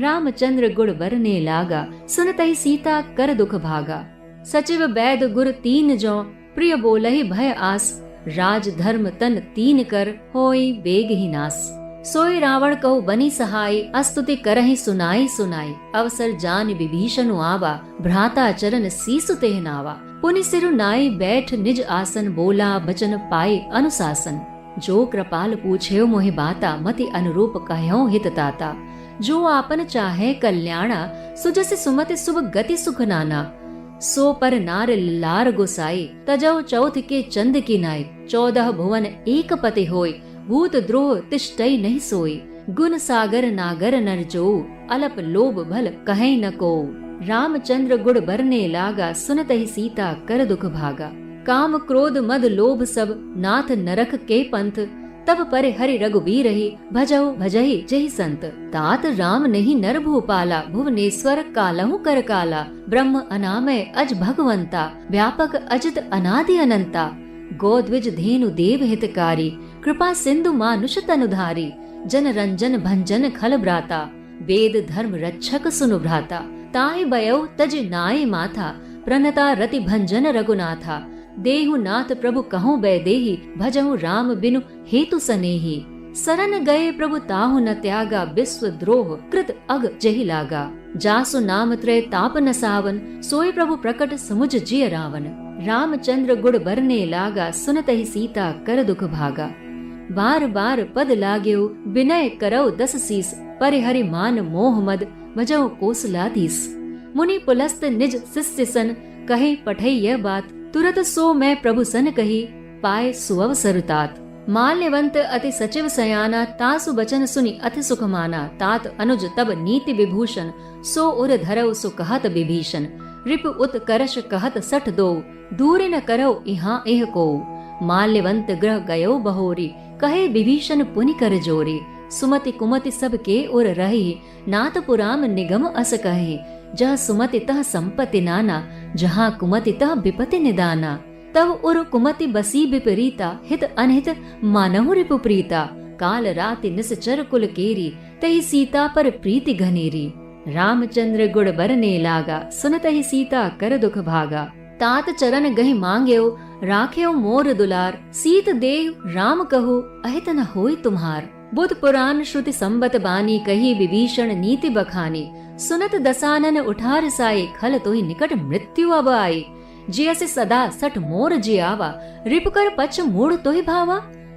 रामचंद्र गुण बरने लागा, सुनतहि सीता कर दुख भागा। सचिव वैद गुर तीन जौ, प्रिय बोलहि भय आस। राज धर्म तन तीन कर, होई बेग ही नास। सोई रावण कहु बनी सहाय, अस्तुति करहि सुनाई सुनाई। अवसर जान विभीषण आवा, भ्राता चरण सीसु तेह नावा। पुनि सिरु नाई बैठ निज आसन, बोला बचन पाए अनुशासन। जो कृपाल पूछेउ मोहि बाता, मति अनुरूप कह्यो हित ताता। जो आपन चाहे कल्याणा, सुजसि सुमति शुभ गति सुख नाना। सो पर नार लार गोसाई, तजौ चौथ के चंद की नाई। 14 भुवन एक पति होय, भूत द्रोह तिष्ठई नहीं सोई। गुण सागर नागर नर जो, अलप लोभ भल कहें न को। रामचंद्र गुड़ बरने लागा, सुनत ही सीता कर दुख भागा। काम क्रोध मद लोभ सब, नाथ नरक के पंथ। तब परे हरि रघुबीर ही, भजहु भजहि जहि संत। तात राम नहीं नर भूपाला, भुवनेश्वर कालहु कर काला। ब्रह्म अनामय अज भगवंता, व्यापक अजित अनादि अनंता। गोद्विज धेनु देव हितकारी, कृपा सिंधु मानुष तनुधारी। जन रंजन भंजन खल भ्राता, वेद धर्म रक्षक सुनु भ्राता। ताहि बयउ तज नाय माथा, प्रणता रति भंजन रघुनाथा। देहु नाथ प्रभु कहूँ बैदेही, भजहु राम बिनु हेतु सनेही। सरन गए प्रभु ताहु न त्यागा, विश्व द्रोह कृत अग जहि लागा। जासु नाम त्रय ताप न सावन, सोई प्रभु प्रकट समुझ जिय रावण। रामचंद्र गुड़ बरने लागा, सुनत ही सीता कर दुख भागा। बार बार पद लाग्यो, विनय करौ दस सीस। पर हरि मान मोह मद, भजहु कोसलाधीस। मुनि पुलस्त निज शिष्य सन, कहे पठै यह बात। तुरत सो मैं प्रभु सन कही, पाए सुअवसर तात। माल्यवंत अति सचिव सयाना, तासु बचन सुनि अति सुख माना। तात अनुज तब नीति विभूषण, सो उर धरौ सो कहत विभीषण। रिप उत करश कहत सठ दो, दूर न करौ इहाँ एह को। माल्यवंत ग्रह गयो बहोरी, कहे विभीषण पुनि कर जोरी। सुमति कुमति सब के उर रही, नाथ पुराम निगम अस कहे। जह सुमति तह संपत्ति नाना, जहाँ कुमति तह विपति निदाना। तब उर कुमति बसी विपरीता, हित अनहित मानहु रिपु प्रीता। काल राति निश्चर कुल केरी, तही सीता पर प्रीति घनेरी। रामचंद्र गुड़ बरने लागा, सुनत ही सीता कर दुख भागा। तात चरण गहि मांग्यो, राख्यो मोर दुलार। सीत देव राम कहु, अहित न होई तुम्हार। बुध पुराण श्रुति संबत बानी, कही विभीषण नीति बखानी। सुनत दसानन उठार साई, खल तोहि निकट मृत्यु अब आई। जियसे सदा सठ मोर जियावा, रिप कर पछ मूढ़ तोहि भावा।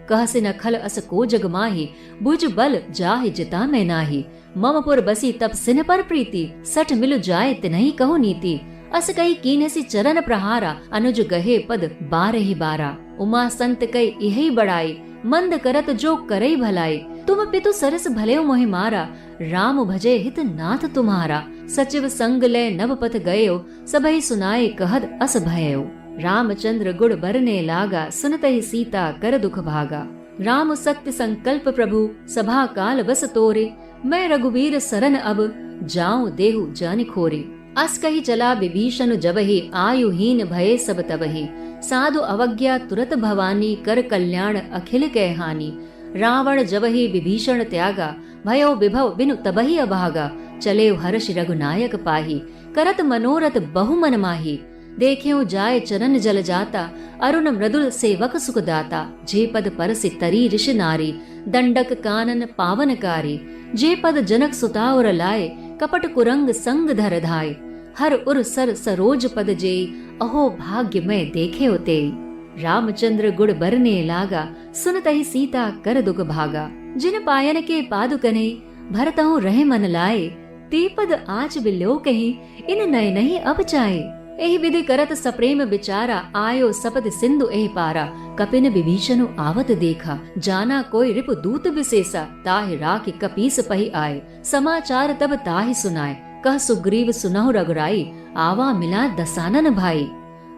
कहसे न खल अस को जग माही, बुझ बल जाहि जिता मैं नाही। ममपुर बसी तब सिन पर प्रीति, सठ मिलु जाए तिनहि कहु नीति। अस कही कीन्हसी चरण प्रहारा, अनुज गहे पद बारहि बारा। उमा संत कई यही बड़ाई, मंद करत जो करई भलाई। तुम पितु सरस भले मोहि मारा, राम भजे हित नाथ तुम्हारा। सचिव संग ले नव पथ गयो, सबहि सुनाए कहद अस भयो। रामचंद्र गुड़ बरने लागा, सुनत ही सीता कर दुख भागा। राम सत्य संकल्प प्रभु, सभा काल बस तोरे। मैं रघुवीर सरन अब, जाऊं देहु जानि खोरे। अस कही चला विभीषण जबहि, आयुहीन भये सब तबहि। साधु अवज्ञा तुरत भवानी, कर कल्याण अखिल कै हानि। रावण जबहि विभीषण त्यागा, भयो विभव बिनु तबहि अभागा। चले हर्ष रघुनायक पाही, करत मनोरथ बहु मन माही। देख्यो जाय चरण जल जाता, अरुण मृदुल सेवक सुख दाता। जे पद परसि तरी ऋष नारी, दंडक कानन पावनकारी। जे पद जनक सुता उर लाए, कपट कुरंग संग धर धाय। हर उर सर सरोज पद जे, अहो भाग्य में देखे होते। रामचंद्र गुड़ बरने लागा, सुनत ही सीता कर दुख भागा। जिन पायन के पादुकने, भरतहु रहे मन लाए। ते पद आज बिल्यो कही, इन नय नहीं अब चाहे। एहि विधि करत सप्रेम विचारा, आयो सपद सिंधु एहि पारा। कपिन विभीषण आवत देखा, जाना कोई रिपु दूत विशेषा। ताहि राखि कपीस पहि आए, समाचार तब ताहि सुनाए। कह सुग्रीव सुनहु रघुराई, आवा मिला दसानन भाई।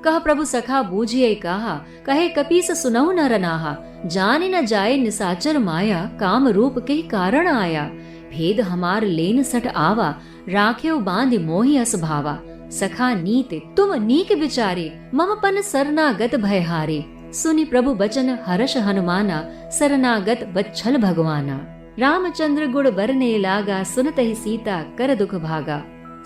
कह प्रभु सखा बूझिए कहा, कहे कपीस सुनहु नर नाहा। जाने न जाए निसाचर माया, काम रूप के कारण आया। भेद हमार लेन सठ आवा, राख्यो बांध मोहि अस भावा। सखा नीत तुम नीक विचारे, मम पन सरनागत भयहारे। सुनि प्रभु बचन हर्ष हनुमाना, सरनागत बच्छल भगवाना। रामचंद्र गुड़ बरने लागा, सुनत ही सीता कर दुख भागा।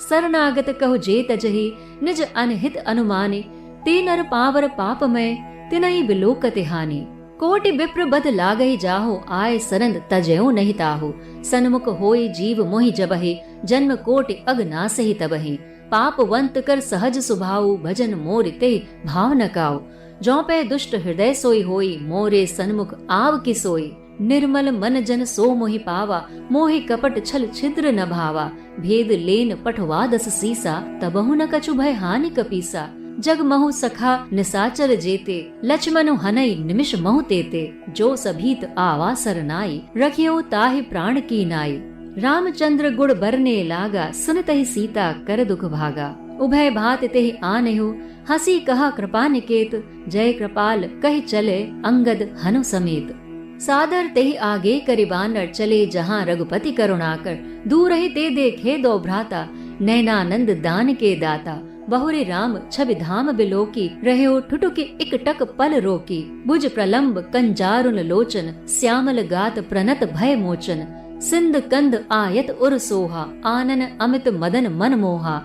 सरनागत कहु जे तजहि, निज अनहित अनुमाने। ते नर पावर पाप में, तिनहि बिलोकति हानि। कोटि विप्र बद लागहि जाहो, आय सरंद तजयो नहीं ताहो। सन्मुख होई जीव मोहि जबहि, जन्म कोटि अग नासहि तबहि। पापवंत कर सहज सुभाऊ, भजन मोर ते भाव न काऊ। जौ पे दुष्ट हृदय सोई होई, मोरे सन्मुख आव की सोई। निर्मल मन जन सो मोहि पावा, मोहि कपट छल छिद्र न भावा। भेद लेन पठवा दस सीसा, तबहु न कछु भय हानि कपीसा। जग महु सखा निसाचर जेते, लक्ष्मणु हनई निमिष महु तेते। जो सभीत आवा सरनाई, रखियो ताहि प्राण की नाई। रामचंद्र गुड़ बरने लागा, सुनतहि सीता कर दुख भागा। उभय भात तेहि आनेहु, हंसी कहा कृपा निकेत, जय कृपाल कहि चले अंगद हनु समेत। सादर तेहि आगे करि बानर, चले जहाँ रघुपति करुणाकर। दूर ही ते देखे दो भ्राता, नैनानंद दान के दाता। बहुरे राम छवि धाम बिलोकी, रहो ठुटुके इक टक पल रोकी। भुज प्रलंब कंजारुन लोचन, श्यामल गात प्रणत भय मोचन। सिंध कंद आयत उर सोहा, आनन अमित मदन मन मोहा।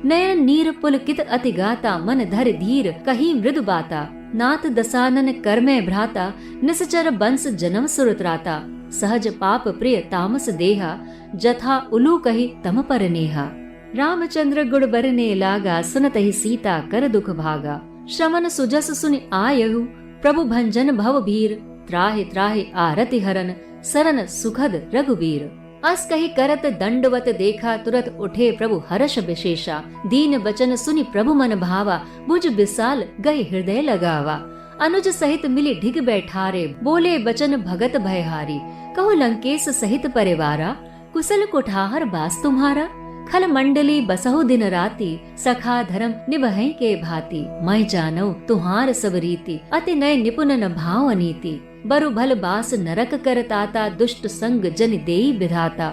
नयन नीर पुलकित अति गाता, मन धर धीर कही मृदु बाता। नाथ दसानन कर्मे भ्राता, निसचर बंस जन्म सुरत्राता। सहज पाप प्रिय तामस देहा, जथा उलू कही तम पर नेहा। रामचंद्र गुड़ बरने लागा, सुनतहि सीता कर दुख भागा। श्रमन सुजस सुनि आयहु, प्रभु भंजन भव भीर। त्राहि त्राहि आरति हरन, सरन सुखद रघुबीर। अस कही करत दंडवत देखा, तुरत उठे प्रभु हर्ष विशेषा। दीन बचन सुनि प्रभु मन भावा, भुज विशाल गए हृदय लगावा। अनुज सहित मिली ढिग बैठारे, बोले बचन भगत भयहारी। कहु लंकेश सहित परिवारा, कुशल कुठार बास तुम्हारा। खल मंडली बसहु दिन राति, सखा धर्म निभहि के भांति। मैं जानौ तुहार सब रीति, अति नय निपुण न भाव अनीति। बरु भल बास नरक करताता, दुष्ट संग जन देई विधाता।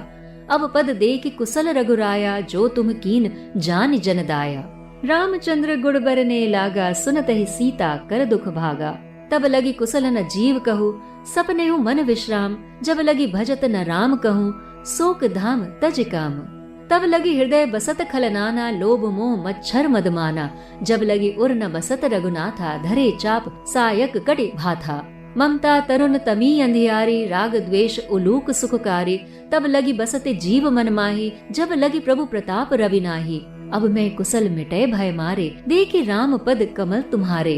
अब पद देखि कुशल रघुराया, जो तुम कीन जान जन दाया। रामचंद्र गुड़ बरने लागा, सुनतहि सीता कर दुख भागा। तब लगी कुशल न जीव कहूँ, सपने हूँ मन विश्राम। जब लगी भजत न राम कहूँ, शोक धाम तज काम। तब लगी हृदय बसत खलनाना, लोभ मोह मच्छर मदमाना। जब लगी उर न बसत रघुनाथा, धरे चाप सायक कटि भाथा। ममता तरुण तमी अंधियारी, राग द्वेष उलूक सुखकारी। तब लगी बसते जीव मन माही, जब लगी प्रभु प्रताप रविनाही। अब मैं कुशल मिटे भय मारे, देखी राम पद कमल तुम्हारे।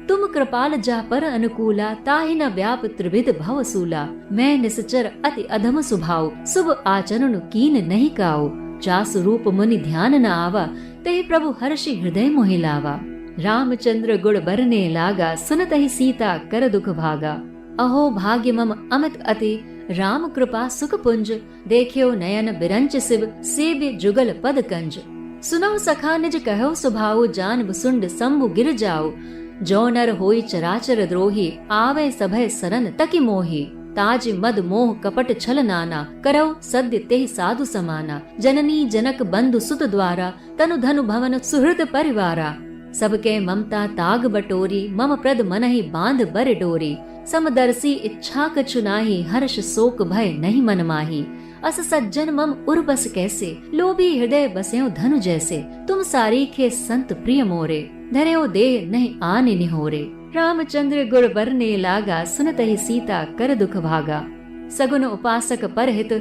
तुम कृपाल जा पर अनुकूला, ताहि न व्याप त्रिविध भव सूला। मैं निसचर अति अधम सुभाव, शुभ आचरण कीन नहीं काओ। जासु रूप मुनि ध्यान न आवा, तेहि प्रभु हर्षि हृदय मोहि लावा। रामचंद्र गुड़ बरने लागा, सुनतहि सीता कर दुख भागा। अहो भाग्य मम अमित अति, राम कृपा सुख पुंज। देखियो नयन बिरंच शिव, सेव्य जुगल पद कंज। सुनौ सखा निज कहो सुभाऊ, जान भुसुंड शंभु गिर जाओ। जो नर होई चराचर द्रोही, आवे सभय सरन तकी मोही। ताज मद मोह कपट छल नाना, करौ सद्य तेहि साधु समाना। जननी जनक बंधु सुत द्वारा, तनु धनु भवन सुहृद परिवारा। सबके ममता ताग बटोरी, मम प्रद मनहि बांध बर डोरी। समदर्शी इच्छा कछु नाही, हर्ष शोक भय नहीं मन माही। अस सज्जन मम उर बस कैसे, लोभी हृदय बस्यो धनु जैसे। तुम सारीखे संत प्रिय मोरे, धर्यो देह नहीं आने निहोरे। रामचंद्र गुड़ बरने लागा, सुनतहि सीता कर दुख भागा। सगुन उपासक परहित,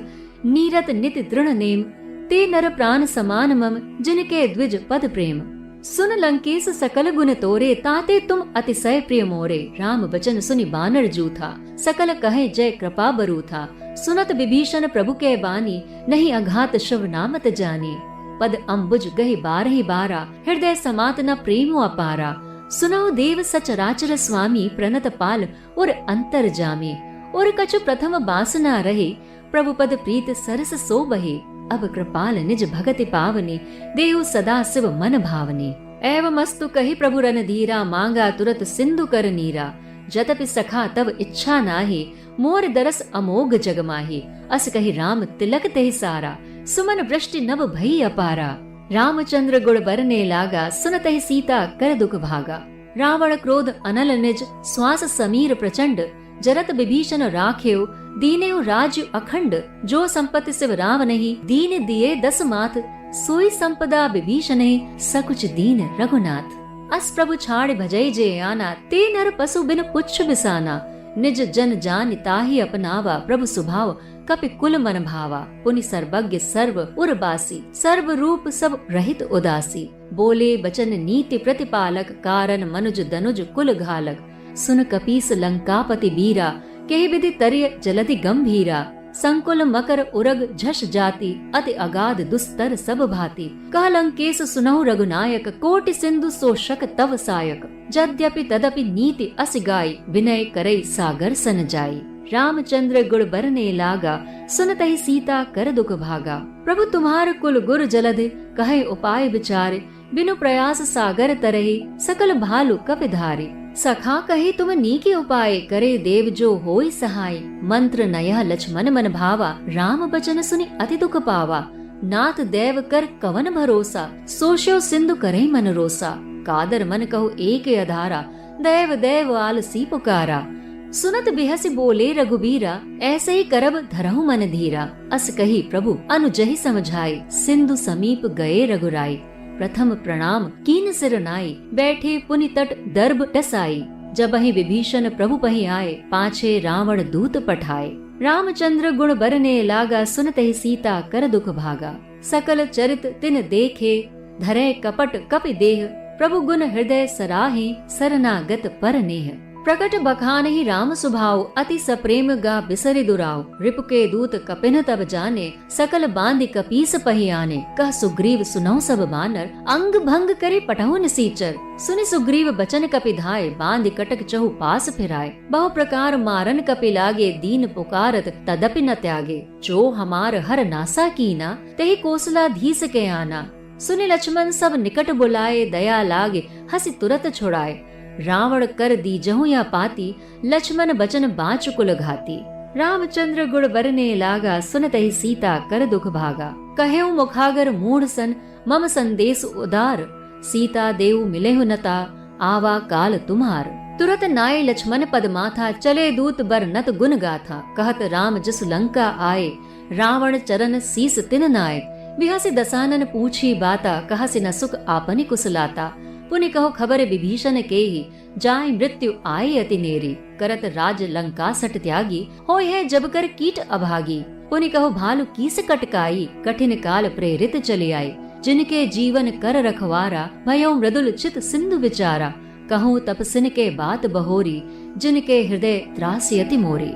नीरत नित दृढ़ नेम। ते नर प्राण समान मम, जिनके द्विज पद प्रेम। सुन लंकेश सकल गुण तोरे, ताते तुम अतिशय प्रिय मोरे। राम बचन सुनि बानर जूथा, सकल कहे जय कृपा बरूथा। सुनत विभीषण प्रभु के बानी, नहीं अघात शिव नामत जानी। पद अम्बुज गहि बारहि बारा, हृदय समात न प्रेमो अपारा। सुनौ देव सचराचर स्वामी, प्रणत पाल और अंतर जामी। और कछु प्रथम बासना रहे, प्रभु पद प्रीत सरस सो बहे। अब कृपाल निज भगति पावनी, देहु सदा शिव मन भावनी। एवं अस्तु कही प्रभु रणधीरा, मांगा तुरत सिंधु कर नीरा। जतपि सखा तब इच्छा नाही, मोर दरस अमोघ जग माही। अस कही राम तिलक तेहि सारा, सुमन वृष्टि नभ भई अपारा। रामचंद्र गुड़ बरने लागा, सुनतहि सीता कर दुख भागा। रावण क्रोध अनल निज, श्वास समीर प्रचंड। जरत विभीषण राखेउ, दीनेउ राज्य अखंड। जो संपत्ति शिव राम नहीं, दीन दिए दस माथ। सोई संपदा विभीषण, सकुच दीन रघुनाथ। अस प्रभु छाड़ भजई जे आना, ते नर पशु बिन पुच्छ बिसाना। निज जन जान ताहि अपनावा, प्रभु सुभाव कपि कुल मन भावा। पुनि सर्वज्ञ सर्व उर्बासी, सर्व रूप सब रहित उदासी। बोले बचन नीति प्रतिपालक, कारण मनुज दनुज कुल घालक। सुन कपीस लंकापति बीरा, केहि विधि तरिय जलधि गंभीरा। संकुल मकर उरग झष जाति, अति अगाध दुस्तर सब भांति। कह लंकेश सुनहु रघुनायक, कोटि सिंधु सोशक तव सायक। यद्यपि तदपि नीति अस गाई, विनय करई सागर सन जाई। रामचंद्र गुण बरने लागा, सुनतहि सीता कर दुख भागा। प्रभु तुम्हार कुल गुर जलध, कहे उपाय विचारे, बिनु प्रयास सागर तरहि, सकल भालु कपिधारे। सखा कहे तुम नीके उपाय, करे देव जो होई सहाय। मंत्र नया लक्ष्मण मन भावा, राम बचन सुनि अति दुख पावा। नाथ देव कर कवन भरोसा, सोशो सिंधु करे मन रोसा। कादर मन कहो एक अधारा, देव देव आलसी पुकारा। सुनत बिहसी बोले रघुबीरा, ऐसे ही करब धरहु मन धीरा। अस कही प्रभु अनुजहि समझाए, सिंधु समीप गए रघुराई। प्रथम प्रणाम कीन सिर नाई, बैठे पुनि तट दर्भ टसाई। जब ही विभीषण प्रभु पही आए, पाछे रावण दूत पठाए। रामचंद्र गुण बरने लागा, सुनते ही सीता कर दुख भागा। सकल चरित तिन देखे, धरे कपट कपि देह। प्रभु गुण हृदय सराहे, सरनागत पर नेह। प्रकट बखान ही राम सुभाव, अति सप्रेम गा बिसरि दुराव। रिपुके दूत कपिन तब जाने, सकल बांधि कपीस पही आने। कह सुग्रीव सुनौ सब बानर, अंग भंग करे पटहु निसीचर। सुनि सुग्रीव बचन कपि धाय, बांधि कटक चहु पास फिराय। बहु प्रकार मारन कपि लागे, दीन पुकारत तदपि न त्यागे। जो हमार हर नासा कीना, तेहि कोसलाधीस के आना। सुनि लक्ष्मण सब निकट बुलाए, दया लागे हंसी तुरत छुड़ाए। रावण कर दीजहु या पाती, लक्ष्मण बचन बाँच कुल घाती। रामचंद्र गुण बरने लागा, सुनतहि सीता कर दुख भागा। कहेउ मुखागर मूढ़ सन, मम संदेश उदार। सीता देव मिलेहु नता, आवा काल तुम्हार। तुरत नाय लक्ष्मण पद माथा, चले दूत बर नत गुण गाथा। कहत राम जस लंका आए, रावण चरण सीस तिन नाय। बिहसी दसानन पूछी बाता, कहसी न सुख आपनि कुसलाता। पुनि कहो खबर विभीषण के ही, जाय मृत्यु आए अति नेरी। करत राज लंका सट त्यागी, होय है जब कर कीट अभागी। पुनि कहो भालु कीस कटकाई, कठिन काल प्रेरित चले आई। जिनके जीवन कर रखवारा, भयो मृदुल चित सिंधु विचारा। कहूँ तपसिन के बात बहोरी, जिनके हृदय त्रासी अति मोरी।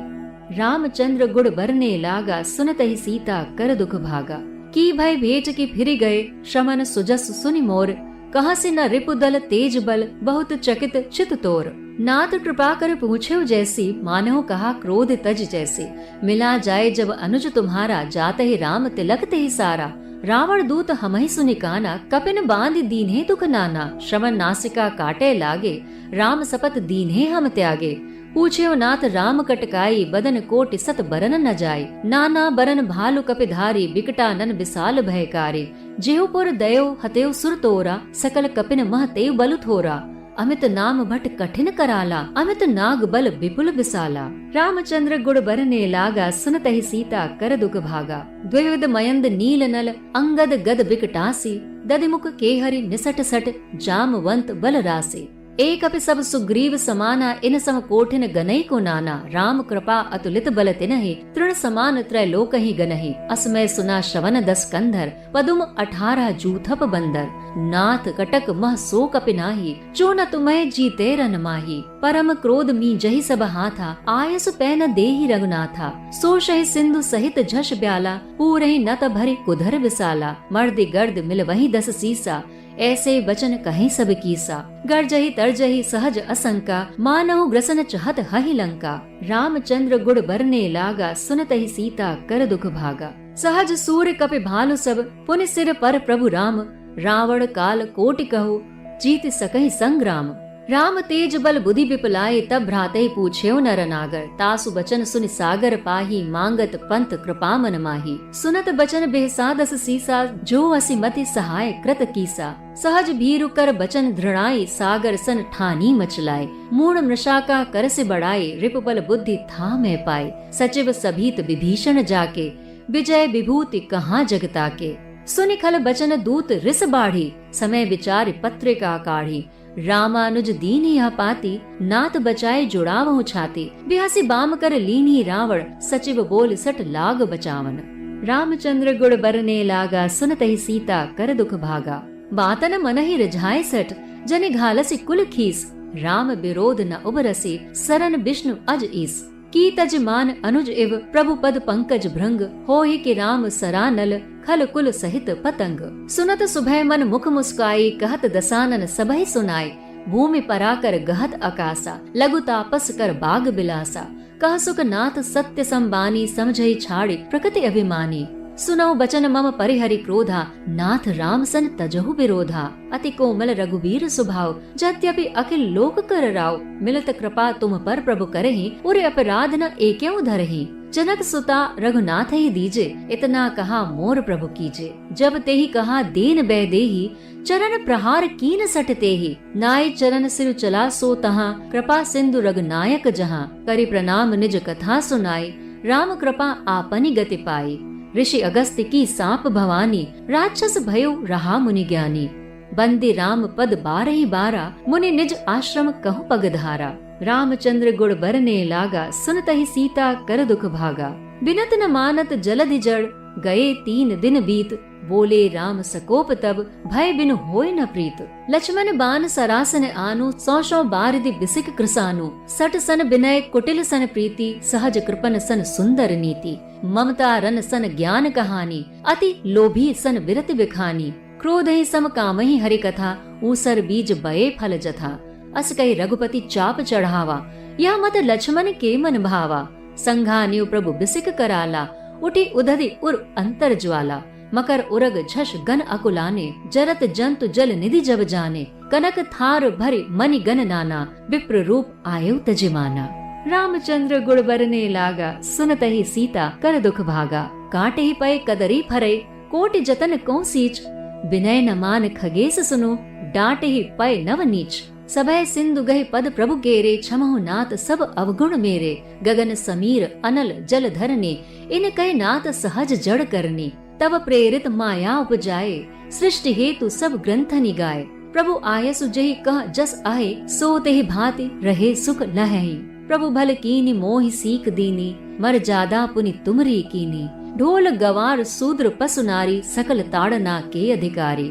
रामचंद्र गुण बरने लागा, सुनतहि सीता कर दुख भागा। की भय भेट की फिर गए, श्रमन सुजस सुनि मोर। कहाँ से न रिपुदल तेज बल, बहुत चकित चित तोर। नाथ कृपा कर पूछे जैसी, मानहो कहा क्रोध तज जैसे। मिला जाए जब अनुज तुम्हारा, जाते ही राम तिलक ते ही सारा। रावण दूत हमहि सुनि काना, कपिन बांधि दीन्हे दुख नाना। श्रवण नासिका काटे लागे, राम सपत दीन्हे हम त्यागे। पूछे नाथ राम कटकाई, बदन कोटि सत बरन न जाय। नाना बरन भालु कपिधारी, बिकटानन विशाल भयकारी। जेहुपुर दयो हतेव सुर तोरा, सकल कपिन मह तेव बलु थोरा। अमित नाम भट कठिन कराला, अमित नाग बल विपुल विसाला। रामचंद्र गुण बरने लागा, सुनतहि सीता कर दुख भागा। द्विविध मयंद नील नल, अंगद गद बिकटासी। दधिमुख केहरि निसट सट, जामवंत बल रासे। एक अपि सब सुग्रीव समाना, इन सम कोठिन गनई को नाना। राम कृपा अतुलित बल तिनहि, तृण समान त्रैलोक ही गनहि। असमय सुना श्रवण 10 कंधर, पदुम 18 जूथप बंदर। नाथ कटक मह सो कपि नाही, जो न तुम्हें जीते रन माही। परम क्रोध मी जहि सब हाथा, आयस पैन देहि रघुनाथा। सो शहि सिंधु सहित झष ब्याला, पूरहि नत भरि कुधर विसाला। मर्दि गर्द मिल वही 10 सीसा, ऐसे वचन कहीं सब कीसा। गर्जहि तर्जहि सहज असंका, मानहु ग्रसन चहत हहि लंका। रामचंद्र गुण बरने लागा, सुनतहि सीता कर दुख भागा। सहज सूर्य कपि भालु सब, पुनि सिर पर प्रभु राम। रावण काल कोटि कहु, जीत सकहि संग्राम। राम तेज बल बुद्धि विपलाए, तब भ्राते पूछेउ नर नागर। तासु बचन सुनि सागर पाही, मांगत पंत कृपा मन माही। सुनत बचन बेहसा 10 सीसा, जो असी मति सहाय कृत कीसा। सहज भीरु कर बचन दृढ़ाई, सागर सन ठानी मचलाए। मूढ़ मृषा कर से बढ़ाई, रिपुबल बुद्धि था में पाए। सचिव सभीत विभीषण जाके, विजय विभूति कहाँ जगता के। सुनि खल बचन दूत रिस बाढ़ी, समय विचार पत्रिका काढ़ी। रामानुज दीन यह पाती, नाथ बचाए जुड़ावहु छाती। बिहासी बाम कर लीनी रावण, सचिव बोल सट लाग बचावन। रामचंद्र गुण बरने लागा, सुनतहि सीता कर दुख भागा। बातन मन ही रिझाए सट, जनि घालसी कुल खीस। राम विरोध न उबरसी, सरन विष्णु अज ईस। की तज मान अनुज इव, प्रभु पद पंकज भृंग। होहि कि राम सरानल, खल कुल सहित पतंग। सुनत सुभय मन मुख मुस्काई, कहत दसानन सबहि सुनाई। भूमि पराकर गहत अकासा, लघु तापस कर बाग बिलासा, कह सुख नाथ सत्य संबानी, समझई छाड़ी प्रकृति अभिमानी। सुनौ बचन मम परिहरि क्रोधा, नाथ राम सन तजहु विरोधा। अति कोमल रघुवीर स्वभाव, यद्यपि अखिल लोक कर राव। मिलत कृपा तुम पर प्रभु करहि, उरे अपराध न एकेउ धरहि। जनक सुता रघुनाथ ही दीजे, इतना कहा मोर प्रभु कीजे। जब ते ही कहा दीन बै देहि, चरण प्रहार कीन सटते ही। नाय चरण सिर चला सो तहाँ, कृपा सिंधु रघुनायक जहाँ। करि प्रणाम निज कथा सुनाई, राम कृपा आपनी गति पाई। ऋषि अगस्त्य की सांप भवानी, राक्षस भयो रहा मुनि ज्ञानी। बंदी राम पद बारहि बारा, मुनि निज आश्रम कहु पगधारा। रामचंद्र गुण बरने लागा, सुनतहि सीता कर दुख भागा। बिनत न मानत जलधि जड़, गए 3 दिन बीत। बोले राम सकोप तब, भय बिनु होय न प्रीत। लक्ष्मण बान सरासन आनु, 100 बारिधि बिसिक कृसानु। सट सन बिनय कुटिल सन प्रीति, सहज कृपन सन सुंदर नीति। ममता रन सन ज्ञान कहानी, अति लोभी सन विरति बिखानी। क्रोध ही सम कामहि हरि कथा, ऊसर बीज बये फल जथा। अस कहि रघुपति चाप चढ़ावा, यह मत लक्ष्मण के मन भावा। संघान्यु प्रभु बिसिक कराला, उठी उदधि उर अंतर ज्वाला। मकर उरग झष गन अकुलाने, जरत जंतु जल निधि जब जाने। कनक थार भरि मनि गन नाना, विप्र रूप आयु तजिमाना। रामचंद्र गुण बरने लागा, सुनत ही सीता कर दुख भागा। काटे ही पय कदरी फरे, कोटि जतन को सीच। विनय न मान खगेस सुनो, डांटे ही पय नव नीच। सभय सिंधु गहि पद प्रभु केरे, क्षमहु नाथ सब अवगुण मेरे। गगन समीर अनल जल धरने, इन कह नाथ सहज जड़ करने। तब प्रेरित माया उपजाए, सृष्टि हेतु सब ग्रंथ निगाए। प्रभु आयसु जेहि कह जस आए, सो तेहि भांति रहे सुख लहहि। प्रभु भल कीनी मोहि सीख दीनी, मर जादा पुनि तुमरी कीनी। ढोल गवार शूद्र पसु नारी, सकल ताड़ना के अधिकारी।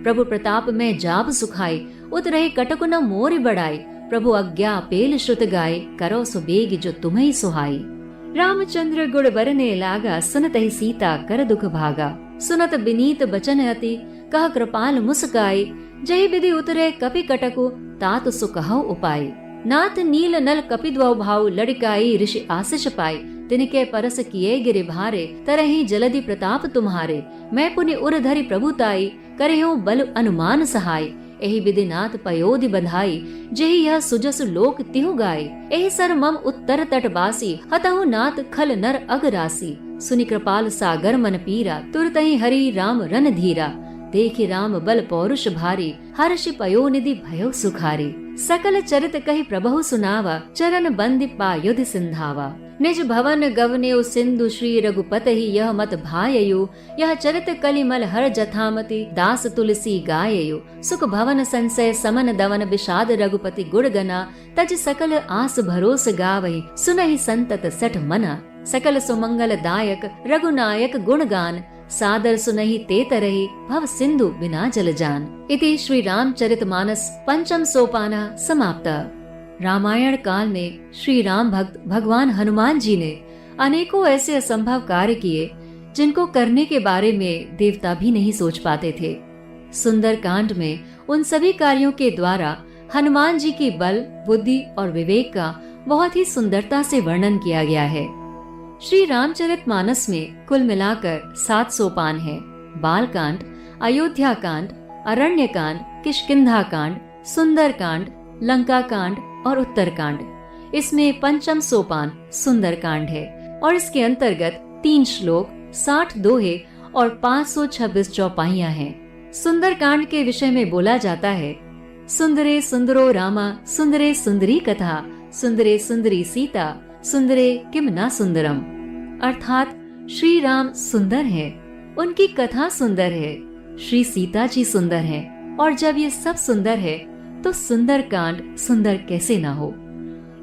प्रभु प्रताप में जाब सुखाई, उतरहि कटक न मोरि बढ़ाई। प्रभु आज्ञा पेल श्रुत गाय, करो सो बेग जो तुम्हें सुहाई। रामचंद्र गुण बरने लागा, सुनत ही सीता कर दुख भागा। सुनत बिनीत बचन अति, कह कृपाल मुस्काई। जय विधि उतरे कपि कटकु, तात सुकहु उपाय। नाथ नील नल कपि द्वौ भाव, लड़काई ऋषि आशीष पाई। तिनके परस किए गिरि भारे, तरहि जलधि प्रताप तुम्हारे। मैं पुनि उर धरि प्रभुताई, करहु बल अनुमान सहाय। एहि विधि नाथ पयोधि बधाई, जेहि यह सुजस लोक तिहु गाय। एहि सर मम उत्तर तट बासी, हतहु नाथ खल नर अगरासी। सुनि कृपाल सागर मन पीरा, तुरतहि हरि राम रन धीरा। देखि राम बल पौरुष भारी, हर्षि पयोनिधि भयो सुखारी। सकल चरित कहि प्रभु सुनावा, चरण बंदि पायुधि सिंधावा। निज भवन गवनेउ सिंधु, श्री रघुपति यह मत भाययु। यह चरित कलिमल हर जथामति, दास तुलसी गाययु। सुख भवन संशय समन दवन, विषाद रघुपति गुण गना। तज सकल आस भरोस गावहि, सुनहि संतत सठ मना। सकल सुमंगल दायक रघुनायक गुणगान, सादर सुनहि ते तरहि, भव सिंधु बिना जल जान। इति श्री रामचरितमानस पंचम सोपाना समाप्ता। रामायण काल में श्री राम भक्त भगवान हनुमान जी ने अनेकों ऐसे असंभव कार्य किए, जिनको करने के बारे में देवता भी नहीं सोच पाते थे। सुंदर कांड में उन सभी कार्यों के द्वारा हनुमान जी की बल, बुद्धि और विवेक का बहुत ही सुंदरता से वर्णन किया गया है। श्री रामचरितमानस में कुल मिलाकर 7 सोपान है। बाल कांड, अयोध्या कांड, अरण्य कांड, किष्किंधा कांड, सुंदर कांड, लंका कांड और उत्तर कांड। इसमें पंचम सोपान सुंदर कांड है और इसके अंतर्गत 3 श्लोक, 60 दोहे और 526 चौपाइयां हैं। सुंदर कांड के विषय में बोला जाता है, सुंदरे सुंदरो रामा, सुंदरे सुंदरी कथा, सुंदरे सुंदरी सीता, सुंदरे किम ना सुंदरम। अर्थात श्री राम सुंदर हैं, उनकी कथा सुंदर है, श्री सीता जी सुंदर हैं, और जब ये सब सुंदर है तो सुंदर कांड सुंदर कैसे ना हो।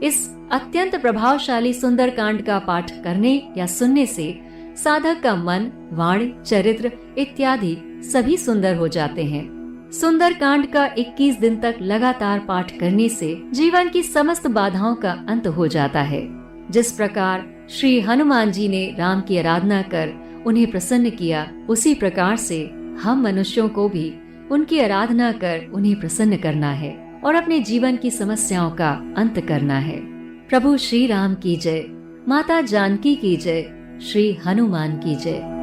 इस अत्यंत प्रभावशाली सुंदर कांड का पाठ करने या सुनने से साधक का मन, वाणी, चरित्र इत्यादि सभी सुंदर हो जाते हैं। सुंदर कांड का 21 दिन तक लगातार पाठ करने से जीवन की समस्त बाधाओं का अंत हो जाता है। जिस प्रकार श्री हनुमान जी ने राम की आराधना कर उन्हें प्रसन्न किया, उसी प्रकार से हम मनुष्यों को भी उनकी आराधना कर उन्हें प्रसन्न करना है। और अपने जीवन की समस्याओं का अंत करना है। प्रभु श्री राम की जय, माता जानकी की जय, श्री हनुमान की जय।